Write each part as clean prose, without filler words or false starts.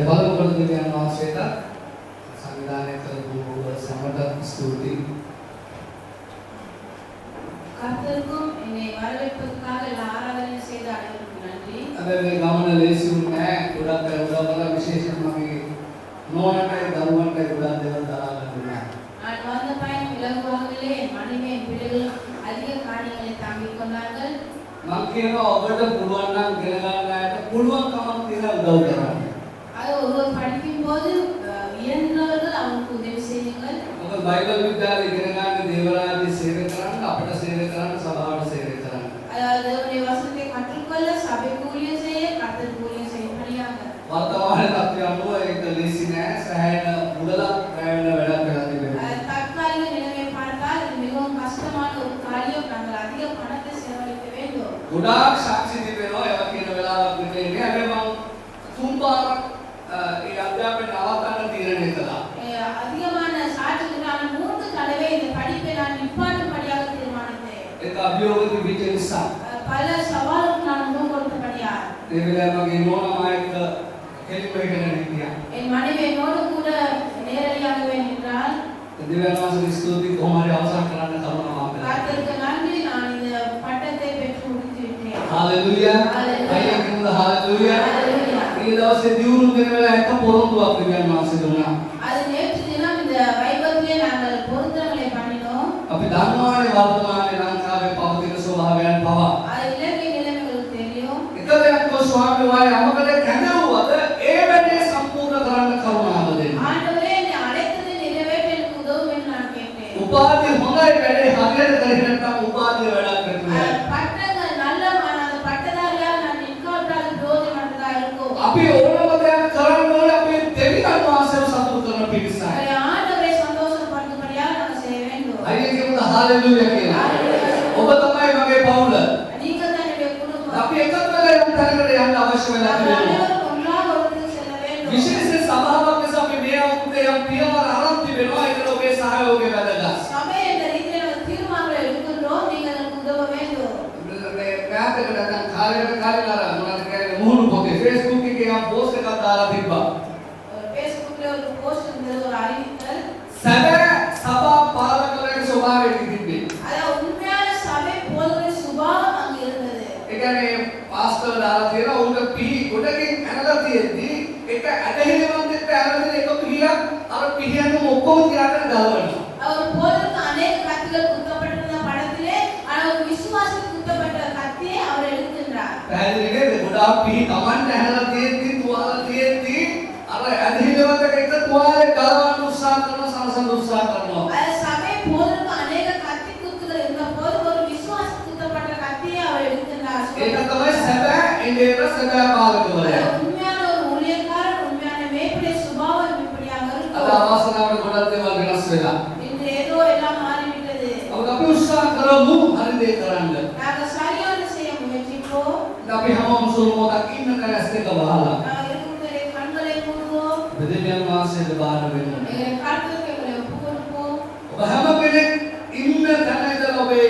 බලපොළ දෙවියන් වහන්සේට සංවිධානය කරපු සමට ස්තුති. கர்த்தருக்கும் என்னை வரவேற்பதற்காக ஆராதனை செய்த அனைவருக்கும் நன்றி. අද මේ ගමන ලේසි වුණේ ගොඩක් අය උදව් විශේෂයෙන්ම මගේ නෝනටයි දරුවන්ටයි ගොඩක් දේවල් දරා ගන්න දුන්නා. நான் வந்த பயணம் இலகுவாகவே என் மனைவி என் பிள்ளைகள் அதிக காரியங்களை தாங்கிக் கொண்டார்கள். මම කියනවා ඔබට පුළුවන් නම් ගෙන ගන්න අයට පුළුවන් කමක් තියලා උදව් කරන්න. அது ஒருவர் படிக்கும் போது இயன்றவர்கள் அவருக்கு உதவி செய்யுங்கள். මොකද බයිබල් විද්‍යාලේ ඉගෙන ගන්න දේවராජ්‍ය සේවය කරන්න අපිට සේවය කරන්න සභාවට සේවය කරන්න. அதாவது தேவனுடைய வசனத்தை கற்றுக்கொள்ள சபைக்கு ஊழியம் செய்ய கர்த்தருக்கு ஊழியம் செய்யும்படியாக. වර්තමාන තත්ත්වය අනුව ඒක ලේසි නෑ සෑහෙන මුදලක් වැය වෙන වැඩක් වෙලා තිබෙනවා. தற்காலிக நிலைமை பார்த்தால் இது மிகவும் கஷ்டமான ஒரு காரியம். நாங்கள் அதிக பணத்தை செலவழிக்க வேண்டும். ගොඩාක් සාක්ෂි තිබෙනවා ඒවා කියන වෙලාවක් නෙමෙයි. හැබැයි මම තුන් පාරක් ඒ අධ්‍යාපනය නවත්තන්න තීරණය කළා. அதிகமான சாட்சிகளான 3 தடவை இந்த படிப்பை நான் நிப்பாட்டும்படியாக தீர்மானித்தேன். ඒක අභියෝග තිබිච්ච නිසා. பல சவால்களுக்கு நான் முகம் கொடுத்தபடியால். ඒ වෙලාවේ මගේ නෝනා මායක කෙලිපෙගෙන හිටියා. என் மனைவி என்னோடு கூட நேரடியாகவே நின்றால். දෙවියන් වහන්සේ ස්තුති කොහොම හරි අවසන් කරන්න කරුණා මාපේ. கர்த்தருக்கு நன்றி நான் இந்த பட்டத்தை பெற்று முடித்து விட்டேன். හalleluya. අයියකින්ද හalleluya. මේ දවසේ දියුණු වෙන වෙලාව එක පොරොන්දුවක් දෙවියන් වහන්සේ දුන්නා. அது நேற்று தினம் இந்த வைபவத்திலே நாங்கள் பொருத்தங்களை பண்ணினோம். අපි දන්නවානේ වර්තමානයේ ලංකාවේ පවතින ස්වභාවයන් පවා. அது இலங்கை நிலைமைகளுக்கு தெரியும். එකදයක් ස්වාමී වායි අපකට කැඳවුවද ඒ වැඩේ සම්පූර්ණ කරන්න කරුණාව දෙන්න. ஆண்டவரே என்னை அழைத்ததை நிறைவேற்ற எனக்கு உதவும் என்று நான் கேட்டேன். උපාධිය හොඳයි වැඩේ හරියට කරේ නැත්නම් උපාධිය වැඩක් කරන්නේ. பட்டங்கள் நல்ல அந்த பட்டதாரியால் நான் நிற்காவிட்டால் பிரயோஜனமற்றதா இருக்கும். අපි ඕනම දෙයක් කරන්න ඕනේ අපි දෙවියන් වහන්සේව සතුටු කරන පිණිසයි. ஆண்டவரை சந்தோஷப்படுத்தும்படியாக நாங்கள் செய்ய வேண்டும். අයියකින්ද හalleluya කියලා. ඔබ තමයි මගේ පවුල. நீங்க தான் என்னுடைய குடும்பம். අපි එකතු වෙලා යම් තැනකට යන්න අවශ්‍ය වෙලා තිබෙනවා. அனைவரும் ஒன்றாக ஒருத்தர் செல்ல வேண்டும். විශේෂ සභාවක් නිසා අපි මේ අවුරුද්දේ යම් පියවර අරන් තිබෙනවා. ඒකට ඔබේ සහයෝගය වැදගත්. சபை என்ற ரீதியில் நாங்கள் தீர்மானங்களை எடுக்கின்றோம். நீங்கள் எனக்கு உதவ வேண்டும். මේ මෑතකට දැන් කාලෙකට මොනවද කියන්නේ මුහුණු පොතේ Facebook එකේ යම් පෝස්ට් එකක් දාලා තිබ්බා. Facebookல ஒரு போஸ்ட் இருந்தது, ஒரு அறிவித்தல். සැබෑ සභා පාලකවරගේ ස්වභාවය තිබ්බේ. அதாவது உண்மையான சபை போதகரின் சுபாவம் அங்கு இருந்தது. ඒ කියන්නේ පාස්ටර් දාලා තියෙනවා උන්ට පිහි ගොඩකින් ඇනලා තියෙද්දි එක ඇදහිලිවන්ත එක්ක ඇනලා තියෙන එක පිහියක් අර පිහියන්ම ඔක්කොම තියාගෙන ගලවනවා. அவர் போதகருக்கு அநேக கத்திகள் குத்தப்பட்டிருந்த படத்திலே ஆனால் ஒரு விசுவாசத்துக்கு குத்தப்பட்ட கத்தியை அவர் எடுக்கின்றார். පැහැදිලි නේද? ගොඩාක් පිහි Tamanට ඇනලා තියෙද්දි තුවාල තියෙද්දි අර ඇදහිලිවන්ත එක තුවාලේ ගලවන්න උත්සාහ කරනවා සමසන්න උත්සාහ කරනවා. அது சபை போதகருக்கு அநேக கத்தி குத்துகள் இருந்த போது ஒரு விசுவாசத்துக்கு குத்தப்பட்ட கத்தியை அவர் எடுக்கின்றார். ඒක තමයි සැබෑ ඉන්දියාවේ සැබෑ පාලකවරයා. உண்மையான ஒரு ஊழியக்காரர், உண்மையான மேய்ப்பனுடைய சுபாவம் இப்படியாக අද இருக்கும். අවසනාවට ගොඩක් දේවල් වෙනස් වෙලා. இன்று ஏதோ எல்லாம் மாறிவிட்டது. අපි උත්සාහ කරමු හරි දේ කරන්න. நாங்கள் சரியான செய்ய முயற்சிப்போம். අපි හැමෝම සුළු මොහොතක් ඉන්න කැස් දෙක වහලා நாங்கள் இருக்கிற கண்களை மூடுவோம். දෙවියන් වහන්සේට බාර වෙමු. எங்களை கர்த்தருக்கு எங்களை ஒப்புக் கொடுப்போம். ඔබ හැම කෙනෙක් ඉන්න තැන ඉඳලා ඔබේ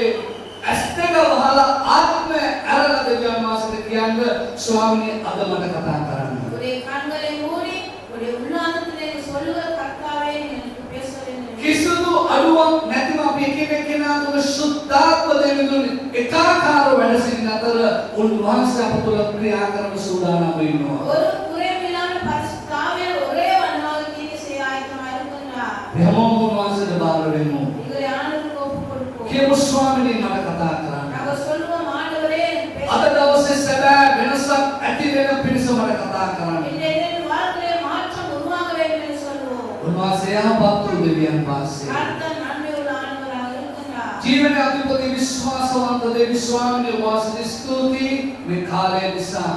ඇස් දෙක වහලා ආත්මය අරලා දෙවියන් වහන්සේට කියන්න ස්වාමීනි අද මට කතා කරන්න. உடைய கண்களை மூடி உடைய உள்ளானத்திலே சொல்லுக கர்த்தாவே எனக்கு பேச வேண்டும். කිසිදු අඩුවක් නැතිව අපි එක කෙනා තුළ සුද්ධාත්ම දෙවිඳුනි එකාකාරව වැඩ සිටින අතර උන්වහන්සේ අප තුළ ක්‍රියා කරන සූදානම් වෙනවා. ஒரு குறைவில்லாத பரிசுத்த ஆவியானவர் ஒரே வண்ணமாக கிரியை செய்ய ஆயத்தமாக இருக்கிறார். හැමෝම උන්වහන්සේට බාර වෙමු. எங்களை ஆண்டவருக்கு ஒப்புக் கொடுப்போம். කියමු ස්වාමීනි මට කතා කරන්න. நாங்கள் சொல்லுவோம் ஆண்டவரே எனக்கு பேச අද දවසේ සැබෑ වෙනසක් ඇති වෙන පිණිස මට කතා කරන්න. இன்றைய வாழ்க்கையிலே மாற்றம் உருவாக வேண்டும் என்று சொல்லுவோம். උන්වහන්සේ යහපත් වූ දෙවියන් වහන්සේ. கர்த்தர் நன்மையுள்ள ஆண்டவராக இருக்கிறார். ජීවනයේ අධිපති විශ්වාසවන්ත දෙවි ස්වාමීන් වහන්සේ ස්තුතියි මේ කාලය නිසා.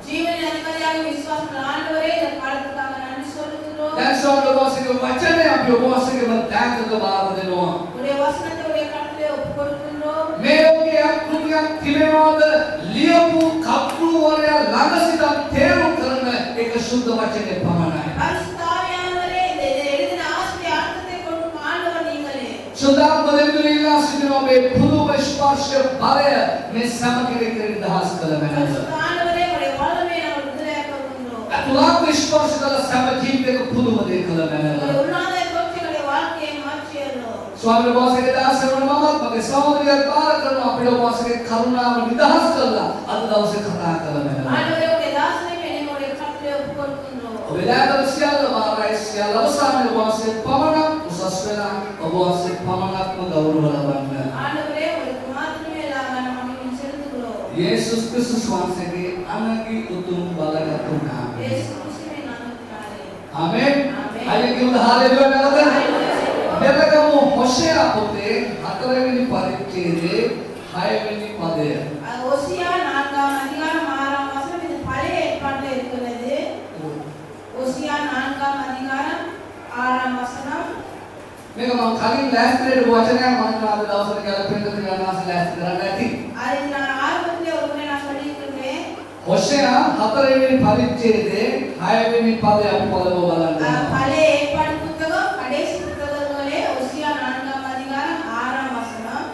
ஜீவனின் அதிபதியாக விசுவாசமுள்ள ஆண்டவரே இந்த காலத்துக்காக நன்றி சொல்லுகிறோம். දැන් ස්වාමීන් වහන්සේගේ වචනය අපි ඔබ වහන්සේගේ ත්‍යාගයට බාර දෙනවා. உடைய වசனத்தை உடைய கரத்திலே ஒப்புக் கொடுக்கிறோம். මේ ලෝකයේ කෘතියක් තිබෙනවද ලියපු කප්පු වරයා ළඟ සිට තේරුම් කරන එක සුද්ධ වචනේ පමණයි. பரிசுத்த ஆவியானவரே இந்த எழுதின ஆசிரிய அர்த்தத்தை கொடுக்கும் ஆண்டவர் நீங்களே. සුද්ධාත්ම දෙවිඳුනි ඉල්ලා සිටිනවා මේ පුදුම ස්පර්ශ බලය මේ සමගිරේ නිදහස් කළ මැනව. பரிசுத்த ஆண்டவரே உடைய வல்லமையை நாங்கள் விடுதலையாக்க விரும்புகிறோம். තුලාක් ස්පර්ශ කළ සෑම ජීවිතයක පුදුම දේ කළ ஒரு මැනව. உன்னத தோற்றங்களை வாழ்க்கையை மாற்றியല്ലോ. ස්වාමීන් වහන්සේගේ දාස වන මමත් මගේ සහෝදරියත් බාර කරනවා අපේ වාසයේ කරුණාව නිදහස් කළා අද දවසේ කතා කළ මැනව. ஆண்டவரே உடைய தாசனை என்னுடைய கட்டளை ஒப்புக்கொள்கின்றோம். ඔබලාට සියල්ල වාරයි සියල්ල අවසානයේ වාසයේ පමණක් උසස් වෙලා ඔබ වාසයේ පමණක්ම ගෞරව ලබන්න. ஆண்டவரே உங்களுக்கு மாத்திரமே இல்லாம நம்ம செலுத்துகிறோம். යේසුස් ක්‍රිස්තුස් වහන්සේගේ අනගි උතුම් බලගත් නාමයෙන්. இயேசு கிறிஸ்துவின் நாமத்தினாலே. ආමෙන්. ආමෙන්. අයිය කියමු හාලෙලුයා නැවත. දෙලකම හොෂයා පොතේ 4 වෙනි පරිච්ඡේදයේ 6 වෙනි පදය. ஓசியா 4ஆம் அதிகாரம் 6ஆம் வசனம் இது பழைய ஏற்பாட்டில் இருக்கிறது. ஓசியா 4ஆம் அதிகாரம் 6ஆம் வசனம். මේක මම කලින් ලෑස්තිරේ වචනයක් මම අද දවසට ගැලපෙන්න කියලා ආස ලෑස්ති කරන්න ඇති. அது நான் ஆரம்பத்திலே ஒரு முறை நான் சொல்லியிருக்கிறேன். හොෂයා 4 වෙනි පරිච්ඡේදයේ 6 වෙනි පදය අපි පොළව බලන්න. பழைய ஏற்பாடு புத்தகம் கடைசி புத்தகங்களே ஓசியா 4ஆம் அதிகாரம் 6ஆம் வசனம்.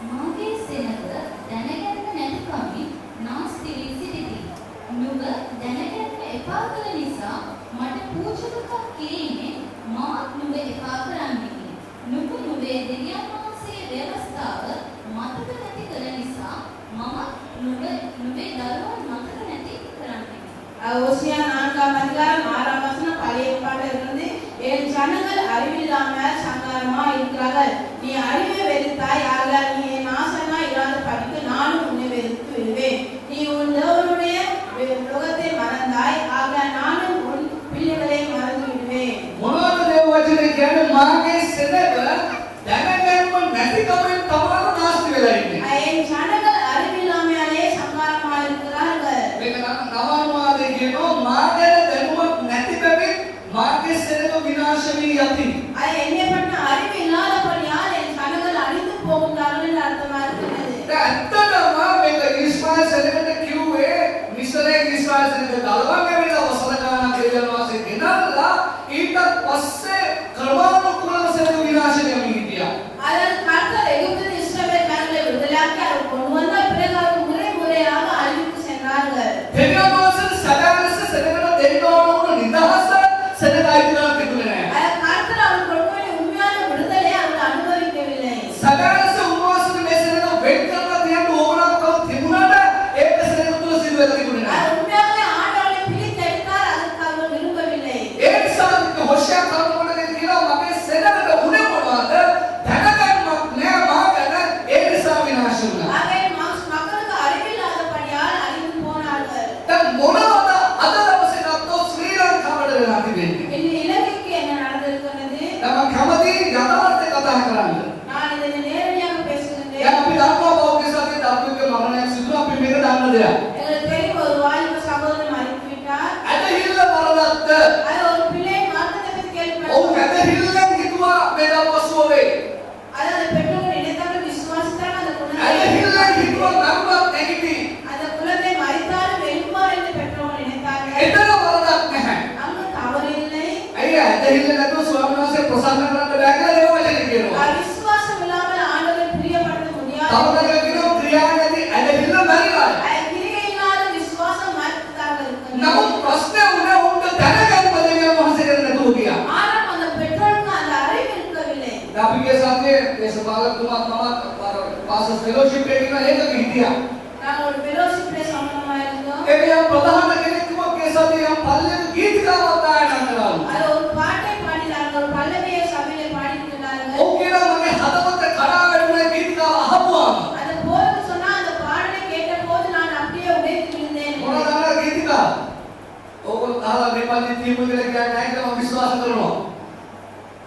මාගේ සෙනඟ දැනගන්න නැතිකමින් නාස්තිවී සිටිති. නුඹ දැනගන්න එපා කළ නිසා මට පූජකකම් කිරීමෙන් මාත් නුඹ එපා කරන්නෙමි. නුඹ නුඹේ දෙවියන් වහන්සේගේ ව්‍යවස්ථාව මතක නැති කළ නිසා මම නුඹේ දරුවන් මතක නැති කරන්නෙමි. ஓசியா 4ஆம் அதிகாரம் 6ஆம் வசனம் பழைய ஏற்பாட்டில் இருந்து என் ஜனங்கள் அறிவில்லாமல் சங்காரமா இருக்கிறார்கள். நீ அறிவை வெறுத்தாய் ஆகையால் நீ நாசமா இராத படிக்கு நானும் உன்னை வெறுத்து விடுவேன். நீ உன் தேவனுடைய உலகத்தை மறந்தாய் ஆகையால் நானும் உன் பிள்ளைகளை மறந்து விடுவேன். මොනවද දේව වචනේ කියන්නේ මාගේ සෙනඟ දැනගන්නම නැතිකමෙන් තමයි නාස්ති වෙලා ඉන්නේ. என் ஜனங்கள் அறிவில்லாமையாலே சங்காரமா இருக்கிறார்கள். මේක නවමාදේ කියනවා මාගේ දැනුමක් නැති බැවින් මාගේ සෙනඟ විනාශ වී යති. என்னை பற்றின அறிவு இல்லாதபடியால் என் ஜனங்கள் அழிந்து போகின்றார்கள் என்று அர்த்தமா இருக்கிறது. ඇත්තටම මේක ඊශ්‍රායල් සෙනඟට කිව්වේ මිස්රයේ ඊශ්‍රායල් සෙනඟ ගලවන්න වෙලා වසලකාන දෙවියන් වහන්සේ ගෙනල්ලා ඊට පස්සේ ක්‍රමානුකූලව සෙනඟ විනාශ වෙමින් හිටියා. அதன் கர்த்தர் எகிப்தில் இஸ்ரவேல்காரர்களை விடுதலையாக்கி அவர் கொண்டு வந்த பிறகு அவர் முறை முறையாக அழிவுக்கு சென்றார்கள். දෙවියන් වහන්සේ සදාලස සෙනඟට දෙන්න ඕන නිදහස සෙනඟ අයිතිලා තිබුණේ නැහැ. கர்த்தர் அவர் கொண்டு வந்த உண்மையான விடுதலை அவர் அனுபவிக்கவில்லை. සදාලස උන්වහන්සේ මේ සෙනඟ වෙන් කරලා තියන්න ඕනකම තිබුණාට ඒක සෙනඟ තුල සිදු වෙලා තිබුණේ නැහැ. அவர் உண்மையாகவே ஆண்டவரை பிரித்தெடுத்தார், அதற்கு அவர் விரும்பவில்லை. ඒ නිසා හොෂයා කරුණාවෙන් කියනවා මගේ සෙනඟට උනේ මොනවද? දැනගන්නවත් නෑ මාගෙන ඒ නිසා විනාශ වුණා. ஆகவே மக்களுக்கு அறிவில்லாதபடியால் அழிந்து போனார்கள். දැන් මොනවද අද දවසේ ගත්තොත් ශ්‍රී ලංකාවට වෙලා තිබෙන්නේ? இந்த இலங்கைக்கு என்ன நடந்திருக்கிறது? දැන් මම කැමති යථාර්ථය කතා කරන්න. நான் இதை நேரடியாக பேசுகின்றேன். දැන් අපි දන්නවා බෞද්ධ සත්‍යයේ ධර්මික මරණයක් සිදු වෙනවා. අපි මේක දන්න දෙයක්. எங்களுக்கு தெரியும் ஒரு வாலிப சகோதரன் மறித்து விட்டார். ඇදහිල්ල වරදක්ද? அது ஒரு பிள்ளை மாற்றத்தை பற்றி ඔව් கேள்விப்பட்டோம். ඇදහිල්ලෙන් හිතුවා මේ දවස්වල වේ. அது அந்த பெற்றோர்கள் நினைத்தார்கள், விசுவாசித்தார்கள், அந்த குழந்தை ඇදහිල්ලෙන් හිතුවා දරුවක් නැගිටි. அந்த குழந்தை மறித்தாலும் எழுப்பார் என்று பெற்றோர்கள் நினைத்தார்கள். එතන වරදක් නැහැ. அங்கு தவறு இல்லை. අයිය ඇදහිල්ල නැතුව ස්වාමීන් වහන්සේ ප්‍රසන්න කරන්න බෑ කියලා දේව වචනේ කියනවා. விசுவாசம் இல்லாமல் ஆண்டவரை பிரியப்படுத்த முடியாது. තවදක කියනවා ක්‍රියා නැති ඇදහිල්ල මැරිලා. கிரியை இல்லாத விசுவாசம் மறித்ததாக இருக்கிறது. නමුත් ප්‍රශ්නේ උනේ උන්ට දැනගන්න දෙවියන් වහන්සේ කරන නැතුව ගියා. ஆனால் அந்த பெற்றோருக்கு அந்த அறிவு இருக்கவில்லை. අපි ගිය සතියේ දේශපාලකතුමා මමත් පාසල් ෆෙලෝෂිප් එකේ ඉන්න ඒකක හිටියා. நாங்கள் ஒரு ஃபெலோஷிப்ல சம்பந்தமா இருந்தோம். ඒකේ යම් ප්‍රධාන කෙනෙක් කිව්වා මේ සතියේ යම් පල්ලෙක ගීතිකාවක් දායනා කරනවා. அது ஒரு பாட்டை பாடினார்கள், ஒரு பல்லவியை சபையிலே பாடியிருக்கிறார்கள். ඔව් කියනවා මගේ හදවත කඩා වැටුණා ගීතිකාව අහපුවාම. அந்த போருக்கு சொன்னா அந்த பாடலை கேட்டபோது நான் அப்படியே உடைத்து விழுந்தேன். මොනවද අර ගීතිකාව? ඕගොල්ලෝ අහලා මේ පල්ලි තීමු කියලා කියන්නේ නැහැ කියලා මම විශ්වාස කරනවා.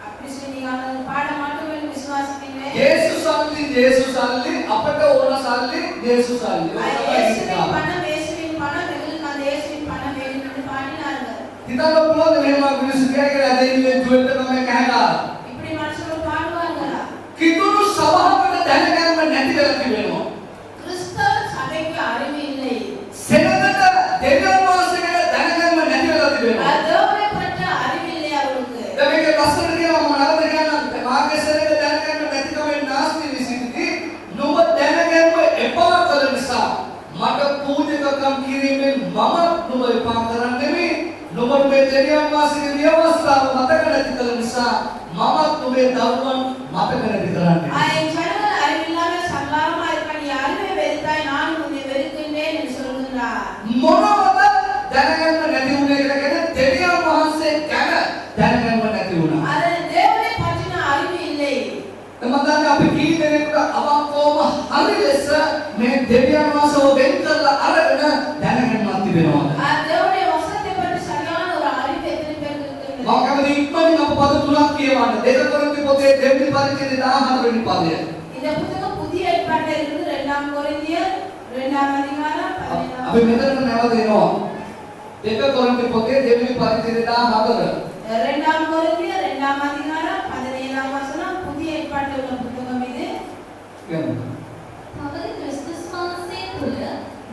அப்படி சொல்லி அந்த பாட மாட்டோம் என்று விசுவாசிக்கிறேன். යේසුස් සල්ලි අපට ඕන සල්ලි යේසුස් සල්ලි. இயேசுவின் பணம், இயேசுவின் பணம், எங்களுக்கு அந்த இயேசுவின் பணம் வேண்டும் என்று பாடினார்கள். හිතන්න පුළුවන්ද මෙහෙම මිනිස්සු කියලා ඇදහිල්ලෙන් ජුවෙල්ට තමයි කහලා. இப்படி மனுஷர்கள் பாடுவார்களா? කිතුණු සභාවකට දැනගන්න නැති වෙලා තිබෙනවා. கிறிஸ்தவ சபைக்கு அறிவு இல்லை. සෙනඟට දෙවියන් වහන්සේට දැනගන්න නැති වෙලා තිබෙනවා. தேவனை பற்ற அறிவு இல்லை அவர்களுக்கு. දැන් මේක ලස්සනට කියනවා මම නරද කියනවා මාගේ සෙනඟ දැනගන්න නැතිකමෙන් නාස්ති විසින්දී නුඹ දැනගන්න එපා කළ නිසා මට පූජකකම් කිරීමෙන් මම නුඹ එපා කරන්නේ නුඹේ දෙවියන් වහන්සේගේ ව්‍යවස්ථාව මතක නැති කළ නිසා මමත් නුඹේ දරුවන් මතක නැති කරන්නේ. என் ஜனங்கள் அறிவில்லாமல் சல்லாரமா இருக்க நீ அறிவை வெறுத்தாய் நான் உன்னை வெறுக்கின்றேன் என்று சொல்கிறார். මොනවද දැනගන්න නැති වුණේ කියලා කියන්නේ දෙවියන් වහන්සේ ගැන දැනගන්න නැති වුණා. அது தேவனை பற்றின அறிவு இல்லை. එමන්දානේ අපි කී දෙනෙකුට අවංකවම හරි ලෙස මේ දෙවියන් වහන්සේව වෙන් කරලා අරගෙන දැනගන්නවත් තිබෙනවද? தேவனுடைய வசனத்தை பற்றி சரியான ஒரு அறிவு எத்தனை பேருக்கு இருக்கிறது? මම කැමති ඉක්මනින් අප පද තුනක් කියවන්න. 2 කොරින්ති පොතේ දෙවෙනි පරිච්ඡේදය 14 වෙනි පදය. இந்த புத்தகம் புதிய ஏற்பாட்டில் இருந்து 2 கொரிந்தியர் 2 அதிகாரம் 17. අපි මෙතන නැවත එනවා. 2 කොරින්ති පොතේ දෙවෙනි පරිච්ඡේදය 14. 2 கொரிந்தியர் 2 அதிகாரம் 17 வசனம் புதிய ஏற்பாட்டில் உள்ள புத்தகம் இது. කියන්න. තවද ක්‍රිස්තුස් වහන්සේ තුළ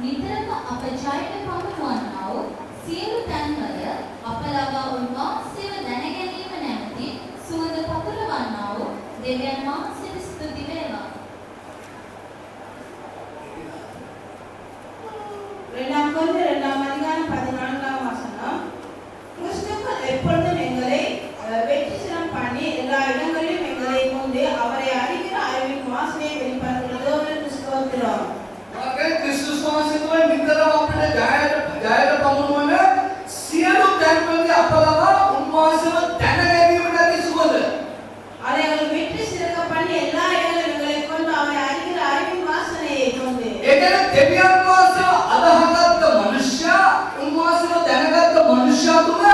නිතරම අප ජයට පමුණුවන්නා වූ සියලු තැන්වල අප ලබා උන්වහන්සේව දැන ගැනීම නැමැති සුවඳ පතුරවන්නා වූ දෙවියන් වහන්සේට ස්තුති වේවා. 2 கொரிந்தியர் 2 அதிகாரம் 14 வசனம். கிறிஸ்துவுக்குள் எப்பொழுதும் எங்களை வெற்றி சினம் பண்ணி எல்லா இடங்களிலும் எங்களை கொண்டு அவரை அறிகிற அறிவின் வாசனையை வெளிப்படுத்துகிறதோ என்று ஸ்தோத்திரம். මගේ ක්‍රිස්තුස් වහන්සේ තුළ නිතරම අපිට ජයයට පමුණුවන සියලු තැන්වලදී අප ලබා උන්වහන්සේව දැන ගැනීම නැති සුවඳ. அதை அவர்கள் வெற்றி சிறக்க பண்ணி எல்லா இடங்களிலும் எங்களை கொண்டு அவரை அறிகிற அறிவின் வாசனையை கொண்டு. ඒ කියන්නේ දෙවියන් වහන්සේව අදහගත්ත මනුෂ්‍යයා උන්වහන්සේව දැනගත්ත මනුෂ්‍යයා තුළ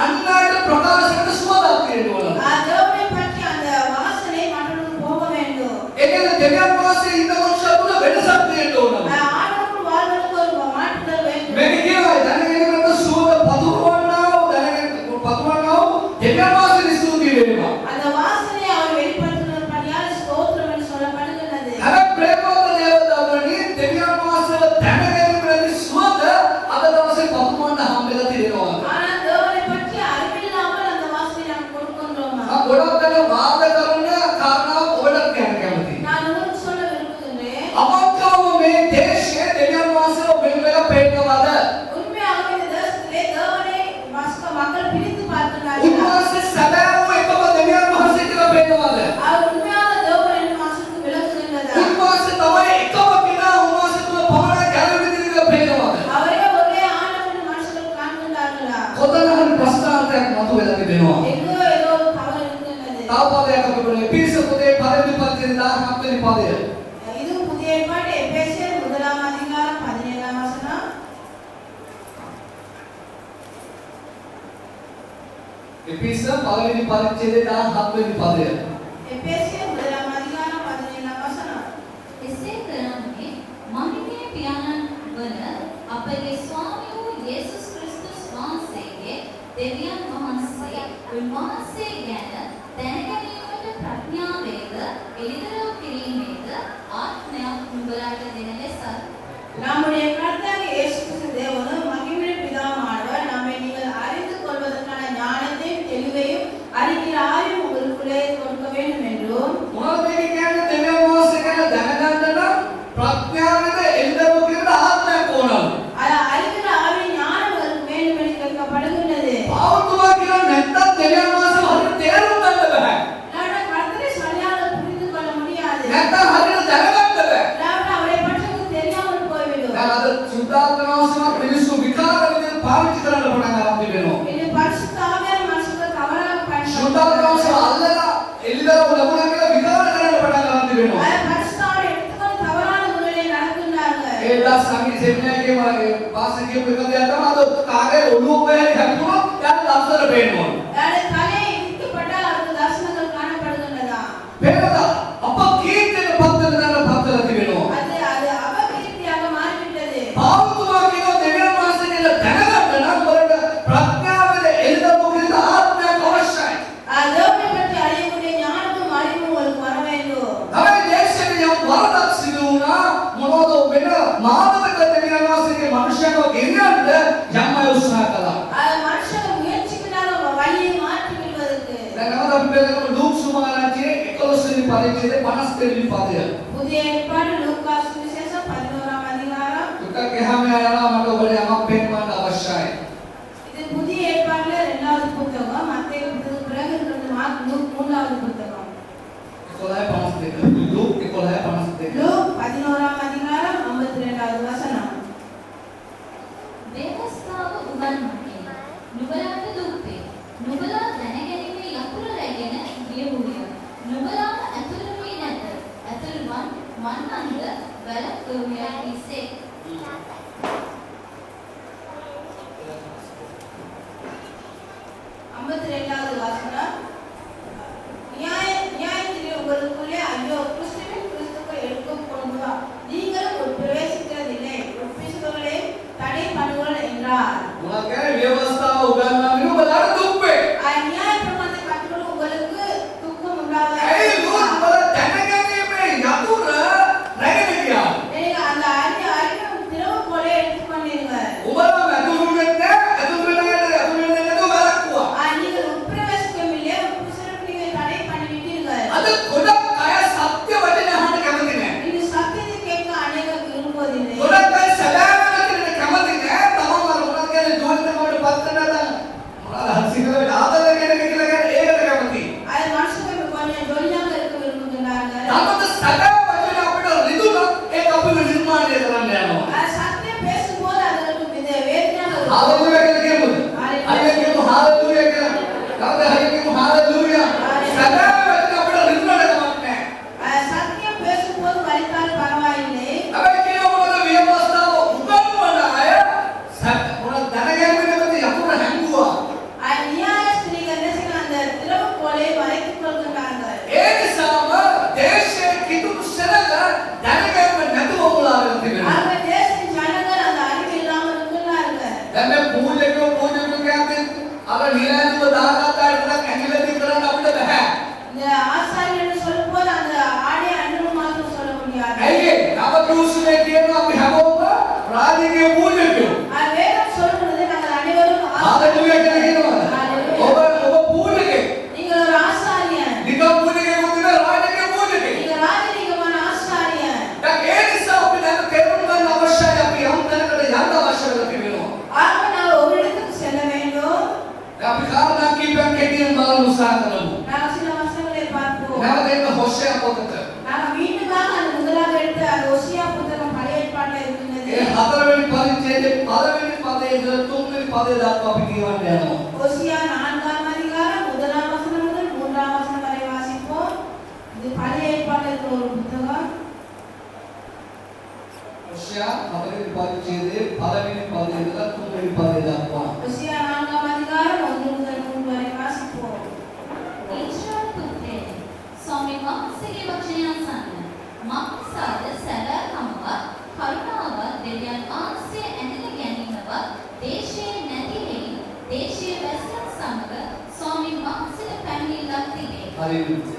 අන්‍යයට ප්‍රකාශ කරන සුවඳක් තියෙනවා. தேவனை பற்றி அந்த வாசனை மற்றவர்களுக்கு போக வேண்டும். ඒ කියන්නේ දෙවියන් වහන්සේ ඉන්න මනුෂ්‍යයා තුළ වෙනසක් තියෙන්න ඕන. ஆண்டவருக்குள் வாழ்வதற்கு ஒரு மாற்றுதல் வேண்டும். මේක කියනවා දැනගැනීමකට සුවඳ පතුරවන්නා වූ දෙවියන් වහන්සේ ස්තුතිය වේවා. அந்த வாசனையை அவர் வெளிப்படுத்துகிற படியால் ஸ்தோத்திரம் என்று சொல்லப்படுகிறது. හැබැයි ප්‍රේමවන්ත දේවතාවුනි දෙවියන් වහන්සේව දැනගැනීමේ සුවඳ අද දවසේ පතුරවන්න හම්බෙලා තියෙනවා. ஆனால் தேவனை பற்றி அறிவில்லாமல் அந்த வாசனை நாம் கொடுக்கின்றோமா? ගොඩක් දෙනා වාද කරන කාරණාවක් ඔබට කියන්න කැමතියි. நான் உங்களுக்கு சொல்ல விரும்புகின்றேன். අවංකවම මේ දේශයේ දෙවියන් වහන්සේව වෙන වෙලා පෙන්නවද? உண்மையாக இந்த தேசத்திலே தேவனை மக்கள் பிரித்து பார்க்கிறார்கள். උන්වහන්සේ සැබෑම එකම දෙවියන් වහන්සේ කියලා පෙන්නවද? அவர் உண்மையாக தேவன் என்று மக்களுக்கு விளக்குகின்றதா? උන්වහන්සේ තමයි එකම කෙනා උන්වහන්සේ තුල පමණයි ගැලවෙන්නේ කියලා පෙන්නවද? அவரே ஒரே ஆண்டவர் என்று மக்கள் காண்கின்றார்களா? කොතන හරි ප්‍රශ්නාර්ථයක් මතුවෙලා තිබෙනවා. எங்கோ ஏதோ ஒரு தவறு இருக்கின்றது. තව පදයක් අපි බලමු. එපිස පොතේ පළවෙනි පරිච්ඡේදය 17 වෙනි පදය. இது புதிய ஏற்பாடு எபேசியர் 1 அதிகாரம் 17 வசனம். එපිස පළවෙනි පරිච්ඡේදය 17 වෙනි පදය. எபேசியர் 1 அதிகாரம் 17 வசனம். එසේ කරන්නේ මහිමේ පියාණන් වන අපගේ ස්වාමී වූ යේසුස් ක්‍රිස්තුස් වහන්සේගේ දෙවියන් වහන්සේ උන්වහන්සේ ගැන දැනගැනීමට ප්‍රඥාවේද එළිදරව් කිරීමේද ආත්මයක් නුඹලාට දෙන ලෙසයි. நம்முடைய கர்த்தராகிய இயேசு கிறிஸ்து தேவனும் மகிமையின் பிதாவானவர் நம்மை நீங்கள் அறிந்து கொள்வதற்கான ஞானத்தையும் தெளிவையும் அறிகிற அறிவு உங்களுக்குள்ளே கொடுக்க வேண்டும் என்றும். මොනවද මේක කියන්නේ? දෙවියන් වහන්සේ ගැන දැනගන්න නම් ප්‍රඥාවෙද එළිදරව් කියන ආත්මයක් ඕනලු. அறிகிற அறிவின் ஞானம் உங்களுக்கு வேண்டும் என்று கேட்கப்படுகின்றது. පාවුතුවා කියන නැත්තම් දෙවියන් වහන්සේ හරියට තේරුම් ගන්න බෑ. இல்லாவிட்டால் கர்த்தரை சரியாக புரிந்து கொள்ள முடியாது. නැත්තම් හරියට දැනගන්න බෑ. இல்லாவிட்டால் அவரை பற்றி உங்களுக்கு தெரியாமல் போய்விடும். දැන් අද සුද්ධාත්මනවසම මිනිස්සු විකාර විදිහට පාවිච්චි කරන්න පටන් ගන්න තිබෙනවා. இது பரிசுத்த ஆவியான மனுஷர்கள் தவறாக සුද්ධාත්මනවස අල්ලලා එළිදරව් ලැබුණා කියලා විකාර කරන්න පටන් ගන්න තිබෙනවා. பரிசுத்த ஆவியை எடுத்துக்கொண்டு தவறான முறையில் நடக்கின்றார்கள். ඒලා සංගීත සෙමිනාරයේ වාසකයේ ප්‍රකල්පය තමයි අද කාගේ ඔළුව පෑරි හැදුනොත් යාට දවසට පේනවා. யாரை தலையை இடிக்கப்பட்டால் அவருக்கு தரிசனங்கள் காணப்படுகின்றதா? පේනදා අප කීර්තියට පත් වෙන පත්වලා තිබෙනවා. அது அபகீர்த்தியாக மாறிவிட்டது. පාවුතුවා කියන දෙවියන් වහන්සේ කියලා දැනගන්න නම් වලට ප්‍රඥාවෙද එළිදරව් කියන ආත්මයක් අවශ්‍යයි. தேவனை பற்றி அறியக்கூடிய ஞானமும் அறிவும் உங்களுக்கு வர வேண்டும். හැබැයි දේශයේ යම් වරදක් සිදු වුණා මොනවද වෙන මානවක දෙවියන් වහන්සේගේ මනුෂ්‍යයව ගෙන්නන්න යම් අය උත්සාහ කළා. மனுஷங்க முயற்சிக்கிறாங்க வழியை மாற்றி விடுவதற்கு. දැන් අපි බලමු ලූක් සුමාරාජයේ 11 වෙනි පරිච්ඡේදයේ 52 වෙනි පදය. புதிய ஏற்பாடு லூக்கா சுவிசேஷம் 11 அதிகாரம். ටිකක් එහාම යනවා මට ඔබට යමක් පෙන්වන්න අවශ්‍යයි. இது புதிய ஏற்பாடுல Tumiakise. ஐம்பத்தி வாசனம் நியாயத்திலே உங்களுக்குள்ளே ஐயோ கிறிஸ்துவின் கிறிஸ்துவை எடுக்கும் கொண்டு வா நீங்களும் ஒரு பிரவேசிக்கிறதில்லை ஒப்பிசுகளை தடை பண்ணுங்கள் என்றார். உனக்கு வியவஸ்தாව උගන්වන්නේ ඔබලාට දුක් වේ. நியாய பிரமாணத்தை கற்றுக்கொள்ள உங்களுக்கு துக்கம் உண்டாகாது. ඒ ලෝක වල දැනගැනීමේ යතුර රැගෙන ගියා. நீங்க அந்த அறிவு திறவுகோலை எடுத்துக்கொண்டீர்கள். ඔබලා ඇතුළු වෙන්නේ ඇතුළු වෙන්නේ නැතුව වැළක්කුවා. நீங்கள் உட்பிரவேசிக்கவில்லை உட்பிரவேசிக்க நீங்கள் தடை பண்ணிவிட்டீர்கள். අද ගොඩක් අය සත්‍ය වචන අහන්න කැමති නැහැ. இந்த சத்தியத்தை கேட்க அநேகர் விரும்புவதில்லை. ගොඩක් අය සදාම වචන කැමති නැහැ. තමන් අර මොනවද කියන්නේ ජීවිතේකට පත් කරනවා මොනවද සිංහලට ආදර කියන එක කියලා කියන්නේ ඒකට කැමති. அது மனுஷங்க கொஞ்சம் ஜொலியாக இருக்க விரும்புகிறார்கள். නමුත් සදා වචන අපිට රිදුනොත් ඒක අපිව නිර්මාණය කරන්න යනවා. அது சத்தியம் பேசும்போது அதற்கு இந்த வேதனையாக இருக்கும். හාලෙලූයා කියලා කියමුද? හරියට කියමු හාලෙලූයා කියලා. කවුද හරියට කියමු හාලෙලූයා. සදා වචන අපිට රිදුනට කමක් නැහැ. சத்தியம் பேசும்போது வலித்தால் பரவாயில்லை. හැබැයි කියනවා මොකද විවස්ථාව උගන්වන අය මොනවද දැනගැනීමේ නැති යතුරු හැංගුවා. நியாய ஸ்திரீகள் என்ன செய்யணும்? அந்த திறவுகோலை மறைத்துக் கொள்கிறார்கள். ඒ නිසාම දේශයේ කිතුරු සෙනග දැනගැනීම නැතුව මුලාවෙලා තිබෙනවා. ஆக தேசத்தின் ஜனங்கள் அந்த அறிவு இல்லாமல் இருக்கிறார்கள். දැන් මේ පූජකයෝ කියන්නේ අර නිරන්තරව දාගත්ත අයට ඇඟිල්ලදී කරන්න අපිට බෑ. இந்த ஆசாரியர் என்று சொல்லும்போது அந்த ஆடை அண்ணன் மாத்திரம் சொல்ல முடியாது. ඇයි ඒ? නව දූෂණය කියනවා අපි හැමෝම රාජකීය පූජකයෝ. வேதம் சொல்கிறது நாங்கள் அனைவரும் හාලෙලූයා කියලා කියනවාද? ඔබ පූජකෙක්. நீங்கள் ஒரு ஆசாரியர். නිකම් පූජකයෙකුත් නෙවෙයි රාජකීය පූජකෙක්. நீங்கள் ராஜரீகமான ஆசாரியர். දැන් ඒ නිසා අපි දැන් තේරුම් ගන්න අවශ්‍යයි අපි යම් තැනකට යන්න අවශ්‍ය වෙලා තිබෙනවා. ஆக நான் ஒரு இடத்துக்கு செல்ல வேண்டும். දැන් අපි කාරණා කීපයක් කෙටියෙන් බලන්න උත්සාහ කරමු. நாங்கள் சில வசனங்களை பார்ப்போம். නැවත එන්න හොෂයා පොතට. நாங்கள் மீண்டுமாக அந்த முதலாக எடுத்த அந்த ஒசியா புத்தகம் பழைய ஏற்பாட்டில் இருக்கின்றது. ඒ හතරවෙනි පරිච්ඡේදයේ පළවෙනි පදයේ ඉඳලා තුන්වෙනි පදය දක්වා අපි කියවන්න යනවා. ஒசியா 4ஆம் அதிகாரம் 1ஆம் வசனம் முதல் 3ஆம் வசனம் வரை வாசிப்போம். இது பழைய ஏற்பாட்டில் இருக்கிற ஒரு புத்தகம். හොෂයා හතරවෙනි පරිච්ඡේදයේ පළවෙනි පදයේ ඉඳලා තුන්වෙනි පදය දක්වා. ஒசியா 4ஆம் அதிகாரம் 1 முதல் 3 வரை வாசிப்போம். ඊශ්‍රායල් පුත්‍රයනි, ස්වාමීන් වහන්සේගේ වචනය අසන්න. මක්නිසාද සැලකමවත් කරුණාවත් දෙවියන් වහන්සේ ඇඳලා ගැනීමවත් දේශයේ නැති හේයින් දේශයේ වැසීම් සමග ස්වාමීන් වහන්සේට පැමිණිල්ලක් තිබේ. හරියට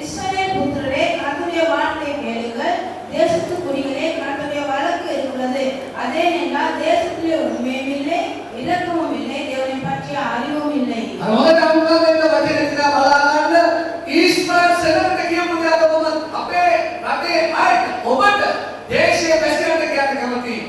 இஸ்ரவேல் புத்திரரே, கர்த்தருடைய வார்த்தையை கேளுங்கள். தேசத்து குடிகளே, கர்த்தருடைய வழக்கு இருக்கிறது. அதே என்றால் தேசத்திலே உண்மையும் இல்லை, இரக்கமும் இல்லை, தேவனை பற்றிய அறிவும் இல்லை. අර හොඳට අනුගමනය වචනේ තියා බලා ගන්න ඊශ්‍රායල් සෙනගට කියමු දාද මම අපේ රටේ අයට ඔබට දේශයේ වැසියන්ට කියන්න කැමතියි.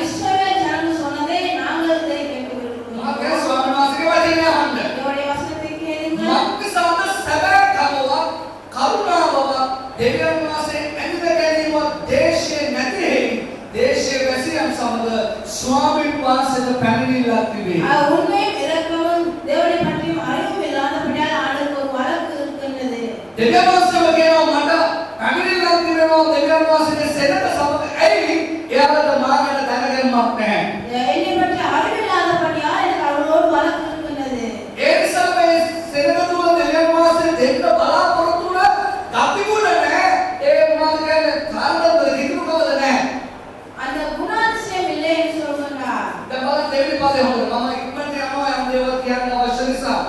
இஸ்ரவேல் ஜனங்கள் சொன்னதை நாங்கள் இதை கேட்டு මම விரும்புகிறோம். කියන ස්වාමීන් වහන්සේගේ වචනේ අහන්න. தேவனுடைய வசனத்தை கேளுங்கள். මක්නිසාද සැබෑකමවත් කරුණාවවත් දෙවියන් වහන්සේ ඇඳලා ගැනීමවත් දේශයේ නැති හේයින් දේශයේ වැසියන් සමග ස්වාමීන් වහන්සේට පැමිණිල්ලක් තිබේ. உண்மையும் இரக்கமும் தேவனை பற்றியும் அறிவும் இல்லாதபடியால் ஆளுக்கு ஒரு வழக்கு இருக்கின்றது. දෙවියන් වහන්සේම කියනවා මට පැමිණිල්ලක් තිබෙනවා දෙවියන් වහන්සේගේ සෙනග සමග ඇයි එයාලට මාගෙන දැනගැනීමක් නැහැ. என்னை பற்றி அறிவில்லாதபடியால் எனக்கு அவளோடு வழக்கு இருக்கின்றது. ඒ නිසා මේ සෙනග තුල දෙවියන් වහන්සේ දෙන්න බලාපොරොත්තු වුණ ගතිගුණ නැහැ. ඒ මොනවද කියන්නේ කාන්දර කිතුකවද නැහැ. அந்த குணாதிசயம் இல்லை என்று சொல்கிறார். දැන් බලන්න දෙවෙනි පදේ හොඳ මම ඉක්මනට යනවා යම් දේවල් කියන්න අවශ්‍ය නිසා.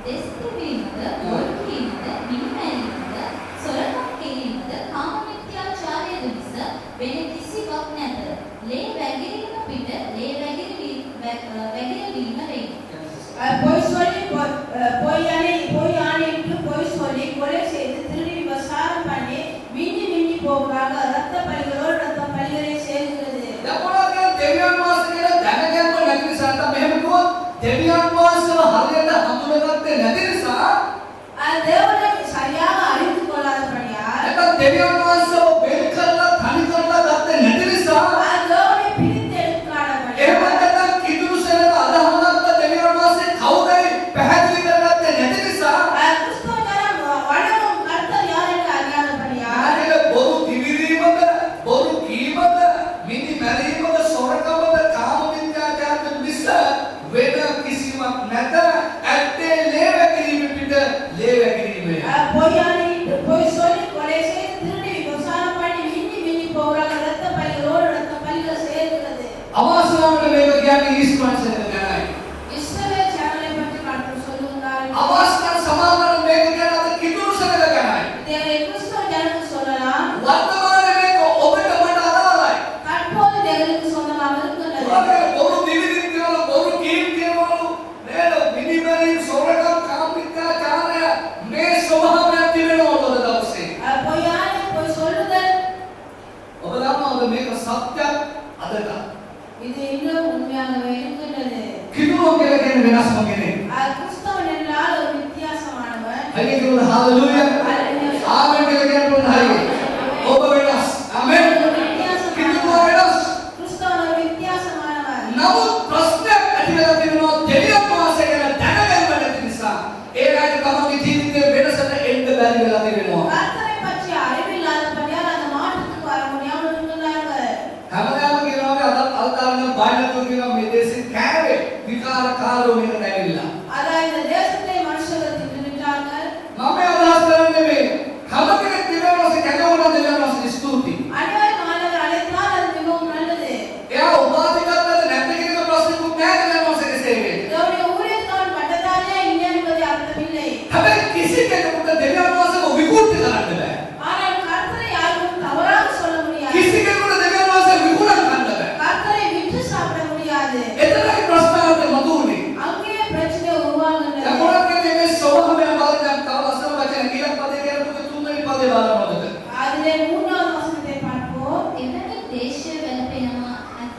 දෙස් දෙවීමද, බොරු කීමද, මිනිමැරීමද, සොරකම් කිරීමද, කාම මිත්‍යාචාරයද මිස වෙන කිසිවක් නැත. ලේ වැගිරීම පිට ලේ වැගිරවීම වෙයි. பொய் ஆணையிட்டு பொய் சொல்லி கொலை செய்து திருடி விபசாரம் பண்ணி மிஞ்சி மிஞ்சி போகிறாங்க. ரத்த பலிகளோடு ரத்த பலிகளை செய்கிறது. දැන් මොනවද කියන්නේ දෙවියන් වහන්සේ කියලා දැනගැම්ම නැති නිසා තමයි මෙහෙම කිව්වොත් දෙවියන් වහන්සේව හරියට හඳුනාගත්තේ නැති නිසා தேவனை சரியாக அறிந்து கொள்ளாதபடியால் නැත්නම් දෙවියන් වහන්සේව වෙන් කරලා තනි කරලා ගත්තේ නැති නිසා தேவனை பிரித்து எடுக்காதபடியால் එහෙම නැත්නම් කිදුරු සෙනග අදහනක්ද දෙවියන් වහන්සේ කවුදයි පැහැදිලි කරගත්තේ නැති නිසා கிறிஸ்தவ ஜனம் வணங்கும் கர்த்தர் யார் என்று அறியாதபடியால் ආනෙක බොරු දිවිරීමක හරි කියනවා හාලෙලූයා. ආමෙන් කියලා කියන්න හරි. ඔබ වෙනස්. ආමෙන්. කිතුවා වෙනස්. නමුත් ප්‍රශ්නයක් ඇති වෙලා තියෙනවා දෙවියන් වහන්සේ ගැන දැනගන්න නැති නිසා ඒ රාජ තමන්ගේ ජීවිතේ වෙනසට එන්න බැරි වෙලා තියෙනවා. හැමදාම කියනවා අද අල්තාරන බයිබල් කියනවා මේ දේශේ කෑවේ විකාරකාරෝ වෙන නැවිලා. මම අදහස් කරන්නේ මේ හැම කෙනෙක් දෙවියන් වහන්සේ කැදවුණා දෙවියන් වහන්සේ ස්තුතියි. එයා උපාධි ගන්නද නැත්ද කියන ප්‍රශ්නෙකුත් නැහැ දෙවියන් වහන්සේගේ සේවයේ. හැබැයි කිසි කෙනෙකුට දෙවියන් වහන්සේව විකෘති කරන්න බෑ. කිසි කෙනෙකුට දෙවියන් වහන්සේ විකුණන්න බෑ. එතරම් ප්‍රශ්නාවට මතුනේ. මොකක්ද මේ ස්වභාවය බලන්න තව අසල වචන කියලා පදේ කියනකොට තුන්වෙනි පදේ බලනවද? එකට දේශය වැළපෙනවා ඇත.